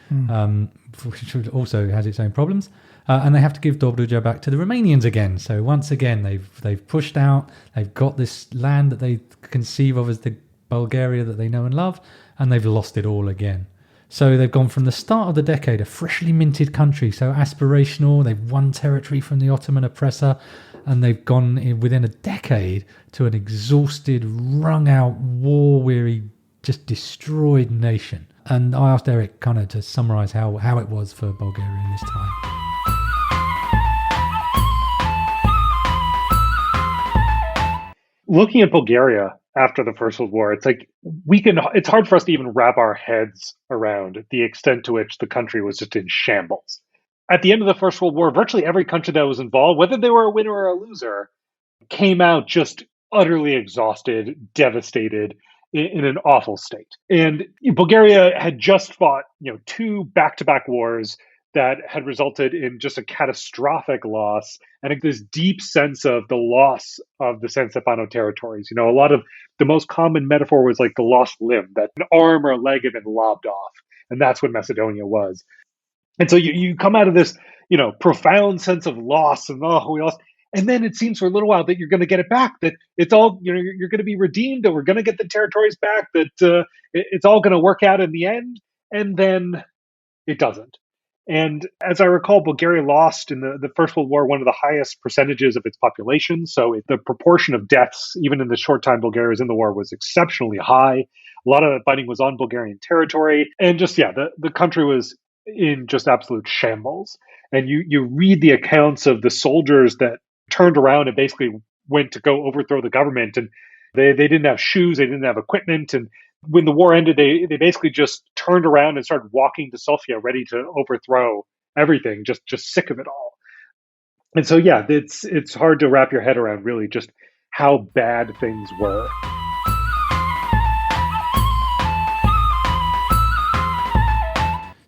which also has its own problems. And they have to give Dobruja back to the Romanians again. So once again, they've pushed out. They've got this land that they conceive of as the Bulgaria that they know and love, and they've lost it all again. So they've gone from the start of the decade, a freshly minted country, so aspirational. They've won territory from the Ottoman oppressor, and they've gone within a decade to an exhausted, wrung-out, war-weary, just destroyed nation. And I asked Eric kind of to summarize how it was for Bulgaria in this time. Looking at Bulgaria after the First World War, it's hard for us to even wrap our heads around the extent to which the country was just in shambles. At the end of the First World War, virtually every country that was involved, whether they were a winner or a loser, came out just utterly exhausted, devastated, in an awful state. And Bulgaria had just fought, 2 back-to-back wars that had resulted in just a catastrophic loss and this deep sense of the loss of the San Stefano territories. A lot of the most common metaphor was like the lost limb, that an arm or a leg had been lobbed off. And that's what Macedonia was. And so you come out of this, profound sense of loss and, we lost. And then it seems for a little while that you're going to get it back, that it's all, you're going to be redeemed, that we're going to get the territories back, that it's all going to work out in the end. And then it doesn't. And as I recall, Bulgaria lost in the First World War one of the highest percentages of its population. So the proportion of deaths, even in the short time Bulgaria was in the war, was exceptionally high. A lot of the fighting was on Bulgarian territory. And just, the country was in just absolute shambles. And you read the accounts of the soldiers that turned around and basically went to go overthrow the government. And they didn't have shoes, they didn't have equipment. And when the war ended, they basically just turned around and started walking to Sofia, ready to overthrow everything, just sick of it all. And so, it's hard to wrap your head around really just how bad things were.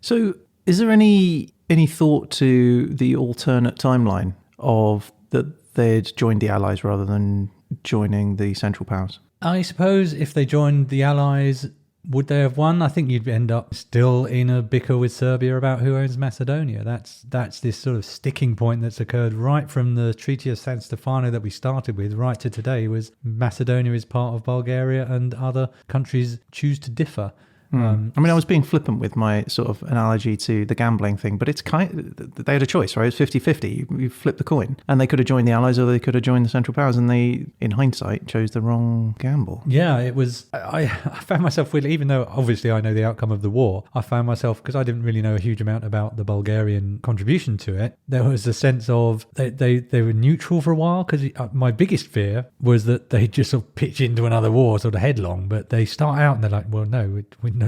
So is there any thought to the alternate timeline of that they'd joined the Allies rather than joining the Central Powers? I suppose if they joined the Allies, would they have won? I think you'd end up still in a bicker with Serbia about who owns Macedonia. That's this sort of sticking point that's occurred right from the Treaty of San Stefano that we started with right to today, was Macedonia is part of Bulgaria and other countries choose to differ. I was being flippant with my sort of analogy to the gambling thing, but it's they had a choice, right? It was 50-50. You flip the coin. And they could have joined the Allies or they could have joined the Central Powers, and they, in hindsight, chose the wrong gamble. Yeah, it was... I found myself, even though obviously I know the outcome of the war, I found myself, because I didn't really know a huge amount about the Bulgarian contribution to it, there was a sense of they were neutral for a while, because my biggest fear was that they just sort of pitch into another war sort of headlong, but they start out and they're like, well, no,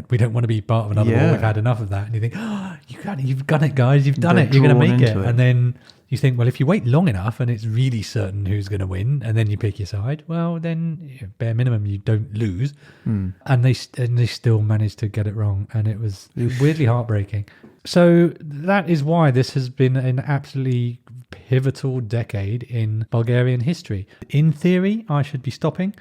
we don't want to be part of another war. We've had enough of that. And you think, you've done it, guys. You've done it. You're going to make it. And then you think, well, if you wait long enough and it's really certain who's going to win, and then you pick your side, well, then bare minimum you don't lose. And they still managed to get it wrong, and it was weirdly heartbreaking. So that is why this has been an absolutely pivotal decade in Bulgarian history. In theory, I should be stopping,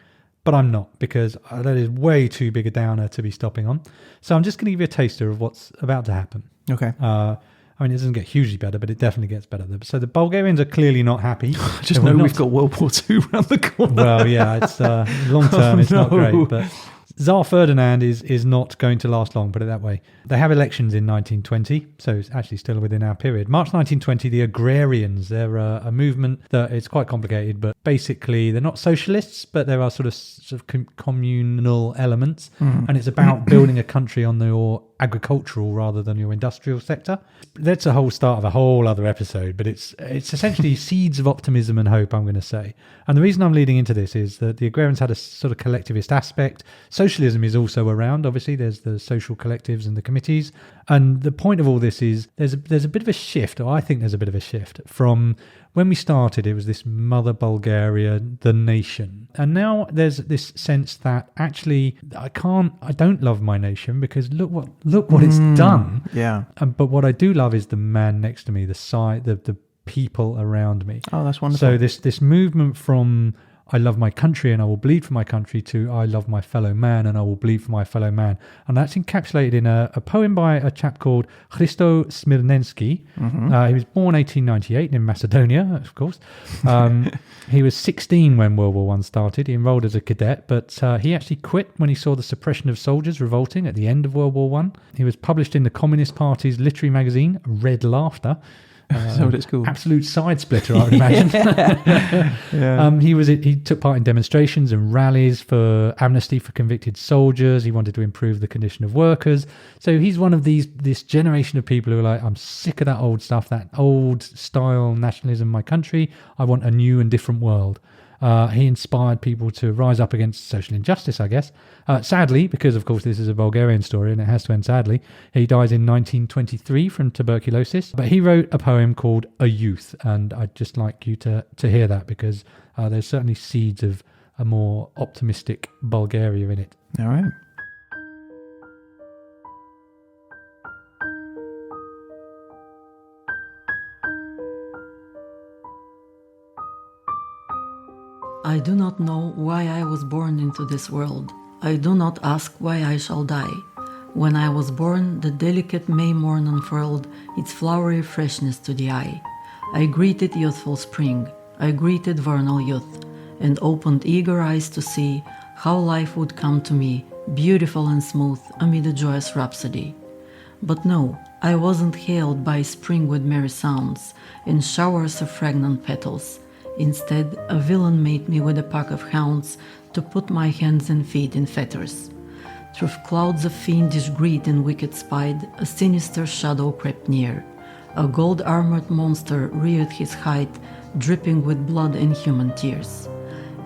but I'm not, because that is way too big a downer to be stopping on. So I'm just going to give you a taster of what's about to happen. Okay. It doesn't get hugely better, but it definitely gets better. So the Bulgarians are clearly not happy. Just know we've got World War II around the corner. Well, yeah, it's long term, it's not great. But Tsar Ferdinand is not going to last long, put it that way. They have elections in 1920, so it's actually still within our period. March 1920, the Agrarians, they're a movement that it's quite complicated, but basically they're not socialists, but there are sort of communal elements, and it's about building a country on your agricultural rather than your industrial sector. That's a whole start of a whole other episode, but it's essentially seeds of optimism and hope, I'm going to say. And the reason I'm leading into this is that the Agrarians had a sort of collectivist aspect. Socialism is also around. Obviously, there's the social collectives and the committees. And the point of all this is there's a bit of a shift, or I think there's a bit of a shift from when we started. It was this mother Bulgaria, the nation. And now there's this sense that actually I don't love my nation because look what it's done. Yeah. But what I do love is the man next to me, the people around me. Oh, that's wonderful. So this movement from I love my country and I will bleed for my country to I love my fellow man and I will bleed for my fellow man. And that's encapsulated in a poem by a chap called Hristo Smirnensky. He was born 1898 in Macedonia, of course. He was 16 when World War I started. He enrolled as a cadet, but he actually quit when he saw the suppression of soldiers revolting at the end of World War I. He was published in the Communist Party's literary magazine, Red Laughter. Is that what it's called? Absolute side splitter, I would imagine. He took part in demonstrations and rallies for amnesty for convicted soldiers. He wanted to improve the condition of workers. So he's one of this generation of people who are like, I'm sick of that old stuff, that old style nationalism in my country. I want a new and different world. He inspired people to rise up against social injustice, I guess. Sadly, because of course this is a Bulgarian story and it has to end sadly, he died in 1923 from tuberculosis. But he wrote a poem called A Youth, and I'd just like you to hear that because there's certainly seeds of a more optimistic Bulgaria in it. All right. I do not know why I was born into this world. I do not ask why I shall die. When I was born, the delicate May morn unfurled its flowery freshness to the eye. I greeted youthful spring, I greeted vernal youth, and opened eager eyes to see how life would come to me, beautiful and smooth, amid a joyous rhapsody. But no, I wasn't hailed by spring with merry sounds and showers of fragrant petals. Instead, a villain made me with a pack of hounds to put my hands and feet in fetters. Through clouds of fiendish greed and wicked spite, a sinister shadow crept near. A gold-armored monster reared his height, dripping with blood and human tears.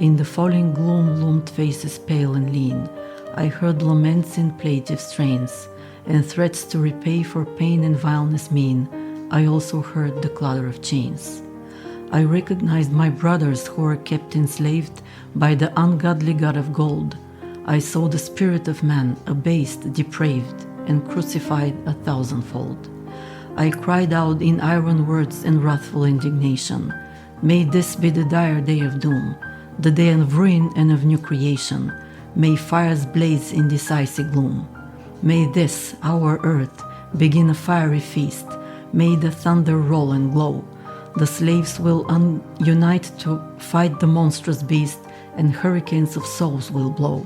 In the falling gloom loomed faces pale and lean. I heard laments in plaintive strains, and threats to repay for pain and vileness mean. I also heard the clatter of chains. I recognized my brothers who were kept enslaved by the ungodly god of gold. I saw the spirit of man abased, depraved, and crucified 1,000-fold. I cried out in iron words and wrathful indignation. May this be the dire day of doom, the day of ruin and of new creation. May fires blaze in this icy gloom. May this, our earth, begin a fiery feast. May the thunder roll and glow. The slaves will unite to fight the monstrous beast, and hurricanes of souls will blow.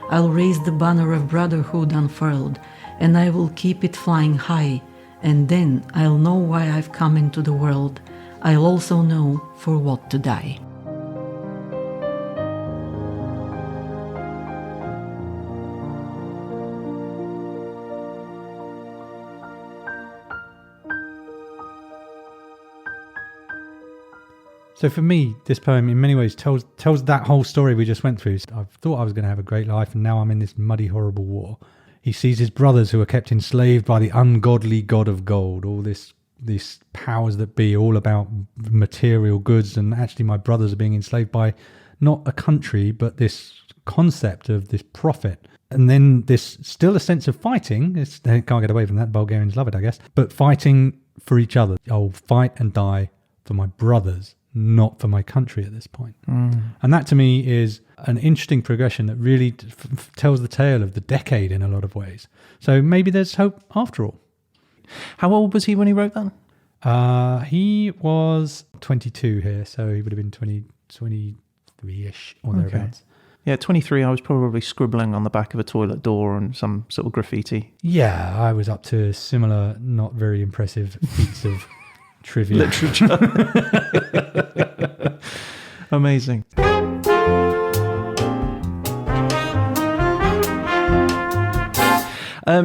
I'll raise the banner of brotherhood unfurled, and I will keep it flying high, and then I'll know why I've come into the world. I'll also know for what to die. So for me, this poem in many ways tells that whole story we just went through. I thought I was going to have a great life, and now I'm in this muddy, horrible war. He sees his brothers who are kept enslaved by the ungodly god of gold, all this powers that be, all about material goods, and actually my brothers are being enslaved by not a country, but this concept of this prophet. And then this still a sense of fighting. They can't get away from that. Bulgarians love it, I guess. But fighting for each other. I'll fight and die for my brothers, not for my country at this point. And that to me is an interesting progression that really tells the tale of the decade in a lot of ways. So maybe there's hope after all. How old was he when he wrote that? He was 22 here, so he would have been 23-ish or thereabouts. Yeah, 23, I was probably scribbling on the back of a toilet door on some sort of graffiti. Yeah, I was up to similar, not very impressive feats of trivia. Literature. Amazing.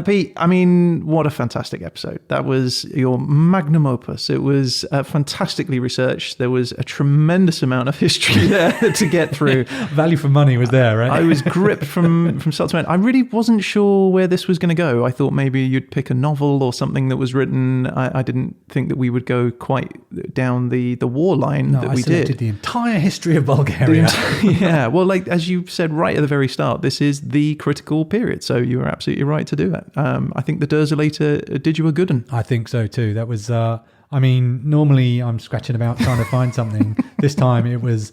Pete, I mean, what a fantastic episode. That was your magnum opus. It was fantastically researched. There was a tremendous amount of history there to get through. Value for money was there, right? I was gripped from start to end. I really wasn't sure where this was going to go. I thought maybe you'd pick a novel or something that was written. I didn't think that we would go quite down the war line that we did. I selected the entire history of Bulgaria. Yeah, well, like as you said right at the very start, this is the critical period. So you were absolutely right to do it. I think the Derzolator did you a good one. I think so too. That was, I mean, normally I'm scratching about trying to find something. This time it was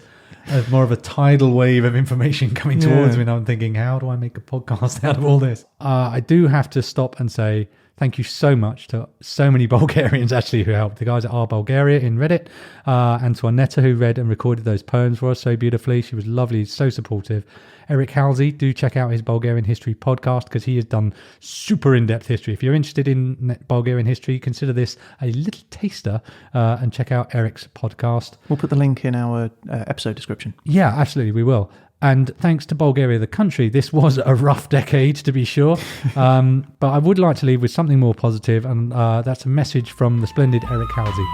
more of a tidal wave of information coming towards me, and I'm thinking, how do I make a podcast out of all this? I do have to stop and say Thank you so much to so many Bulgarians actually who helped. The guys at Our Bulgaria in Reddit, Antoaneta, who read and recorded those poems for us so beautifully. She was lovely, so supportive. Eric Halsey, do check out his Bulgarian history podcast because he has done super in-depth history. If you're interested in Bulgarian history, consider this a little taster and check out Eric's podcast. We'll put the link in our episode description. Yeah, absolutely, we will. And thanks to Bulgaria, the country, this was a rough decade, to be sure. But I would like to leave with something more positive, and that's a message from the splendid Eric Halsey.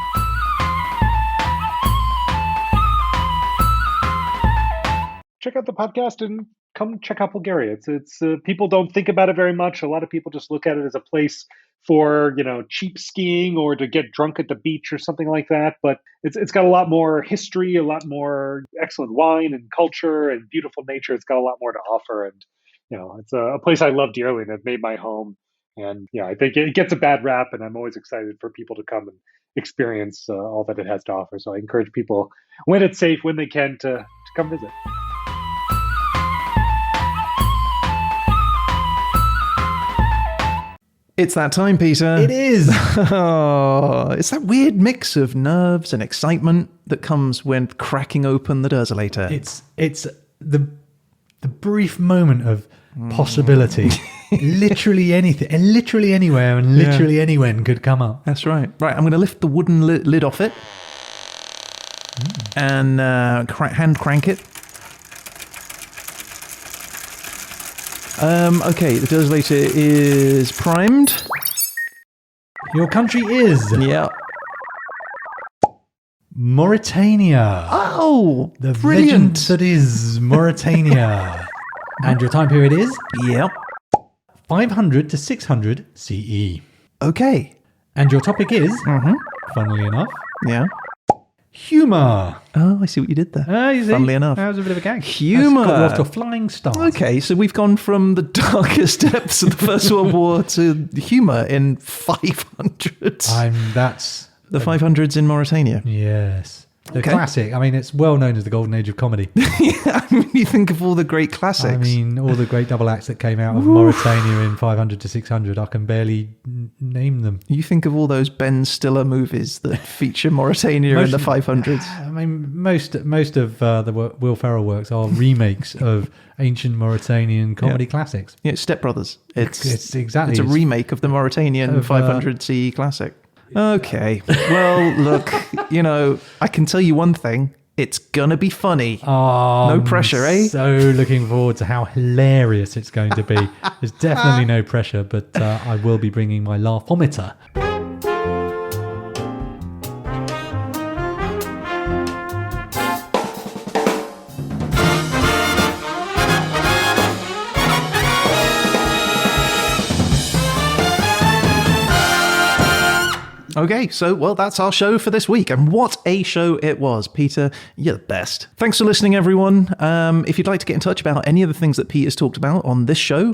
Check out the podcast and come check out Bulgaria. It's people don't think about it very much. A lot of people just look at it as a place for, cheap skiing or to get drunk at the beach or something like that. But it's got a lot more history, a lot more excellent wine and culture and beautiful nature. It's got a lot more to offer. And, it's a place I love dearly and I've made my home. And, I think it gets a bad rap, and I'm always excited for people to come and experience all that it has to offer. So I encourage people, when it's safe, when they can, to come visit. It's that time, Peter. It is. It's that weird mix of nerves and excitement that comes when cracking open the Dersolator. It's the brief moment of possibility. Literally anything, and literally anywhere, and literally anyone could come up. That's right. Right, I'm going to lift the wooden lid off it and hand crank it. Okay, the Dersolator is primed. Your country is Yeah. Mauritania. Oh, The brilliant. legend that is Mauritania. And your time period is Yep. 500 to 600 CE. Okay. And your topic is, funnily enough, Yeah. humour. Oh, I see what you did there. You see? Funnily enough. That was a bit of a gag. Humour. That's got you off to a flying start. Okay, so we've gone from the darkest depths of the First World War to humour in 500s. That's... The 500s in Mauritania. Yes. The Okay. classic. I mean, it's well known as the golden age of comedy. Yeah, I mean, you think of all the great classics. I mean, all the great double acts that came out of Mauritania in 500 to 600, I can barely name them. You think of all those Ben Stiller movies that feature Mauritania in the 500s. I mean, most of the Will Ferrell works are remakes of ancient Mauritanian comedy classics. Yeah, Step Brothers. It's exactly. It's a remake of the Mauritanian of, 500 CE classic. Okay. Well, look, I can tell you one thing. It's gonna be funny. No pressure, eh? So looking forward to how hilarious it's going to be. There's definitely no pressure, but I will be bringing my laughometer. Okay, so, well, that's our show for this week. And what a show it was. Peter, you're the best. Thanks for listening, everyone. If you'd like to get in touch about any of the things that Peter's talked about on this show,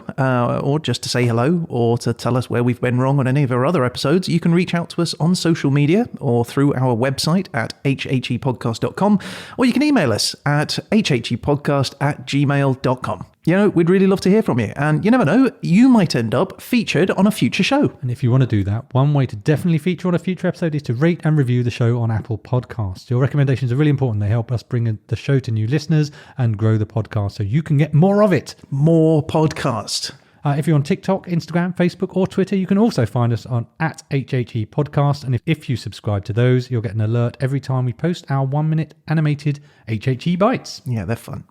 or just to say hello, or to tell us where we've been wrong on any of our other episodes, you can reach out to us on social media or through our website at hhepodcast.com, or you can email us at hhepodcast@gmail.com. We'd really love to hear from you. And you never know, you might end up featured on a future show. And if you want to do that, one way to definitely feature on a future episode is to rate and review the show on Apple Podcasts. Your recommendations are really important. They help us bring the show to new listeners and grow the podcast so you can get more of it. More podcast. If you're on TikTok, Instagram, Facebook, or Twitter, you can also find us on at HHE Podcast. And if you subscribe to those, you'll get an alert every time we post our 1-minute animated HHE bites. Yeah, they're fun.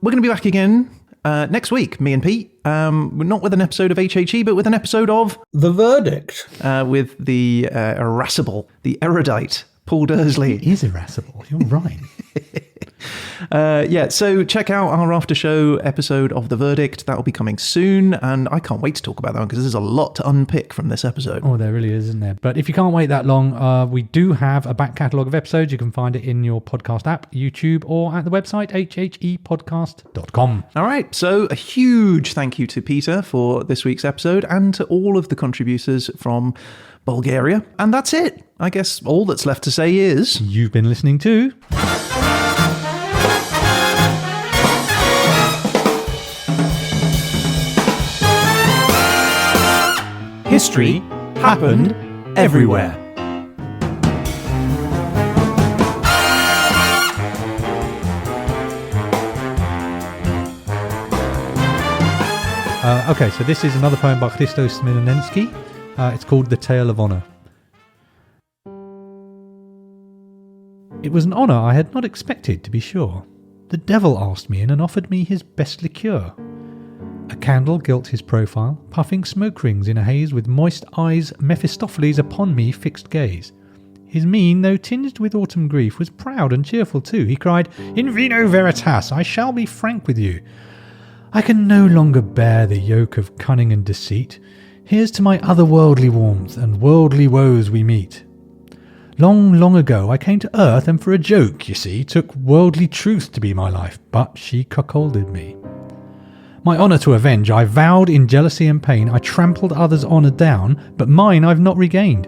We're going to be back again next week, me and Pete. Not with an episode of HHE, but with an episode of The Verdict. with the irascible, the erudite Paul Dursley. It is irascible. You're right. So check out our after show episode of The Verdict. That will be coming soon, and I can't wait to talk about that one because there's a lot to unpick from this episode. Oh, there really is, isn't there? But if you can't wait that long, we do have a back catalogue of episodes. You can find it in your podcast app, YouTube, or at the website hhepodcast.com. All right, so a huge thank you to Peter for this week's episode and to all of the contributors from Bulgaria. And that's it. I guess all that's left to say is... You've been listening to... History happened everywhere. Okay, so this is another poem by Christos Smirnensky. It's called The Tale of Honour. It was an honour I had not expected, to be sure. The devil asked me in and offered me his best liqueur. A candle gilt his profile, puffing smoke rings in a haze, with moist eyes Mephistopheles upon me fixed gaze. His mien, though tinged with autumn grief, was proud and cheerful too. He cried, "In vino veritas, I shall be frank with you. I can no longer bear the yoke of cunning and deceit. Here's to my otherworldly warmth and worldly woes we meet. Long, long ago I came to earth and for a joke, you see, took worldly truth to be my life, but she cuckolded me. My honour to avenge I vowed in jealousy and pain. I trampled others' honour down, but mine I've not regained.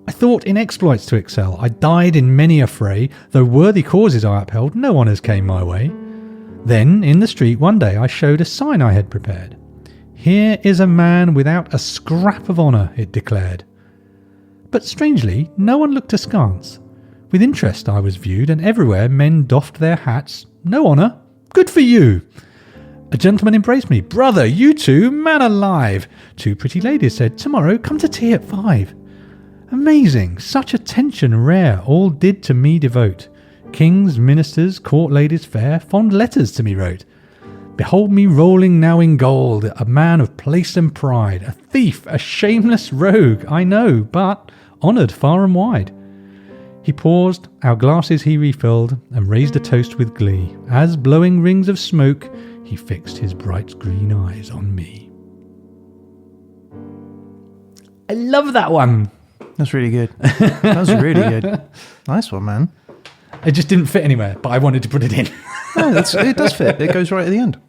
I thought in exploits to excel. I died in many a fray. Though worthy causes I upheld, no honours came my way. Then, in the street one day, I showed a sign I had prepared. Here is a man without a scrap of honour, it declared. But strangely, no one looked askance. With interest I was viewed, and everywhere men doffed their hats. No honour? Good for you! A gentleman embraced me. Brother, you two, man alive! 2 pretty ladies said, tomorrow come to tea at 5. Amazing, such attention rare, all did to me devote. Kings, ministers, court ladies fair, fond letters to me wrote. Behold me rolling now in gold, a man of place and pride, a thief, a shameless rogue, I know, but honoured far and wide. He paused, our glasses he refilled, and raised a toast with glee, as blowing rings of smoke, he fixed his bright green eyes on me. I love that one. That's really good. That was really good. Nice one, man. It just didn't fit anywhere, but I wanted to put it in. No, it does fit. It goes right at the end.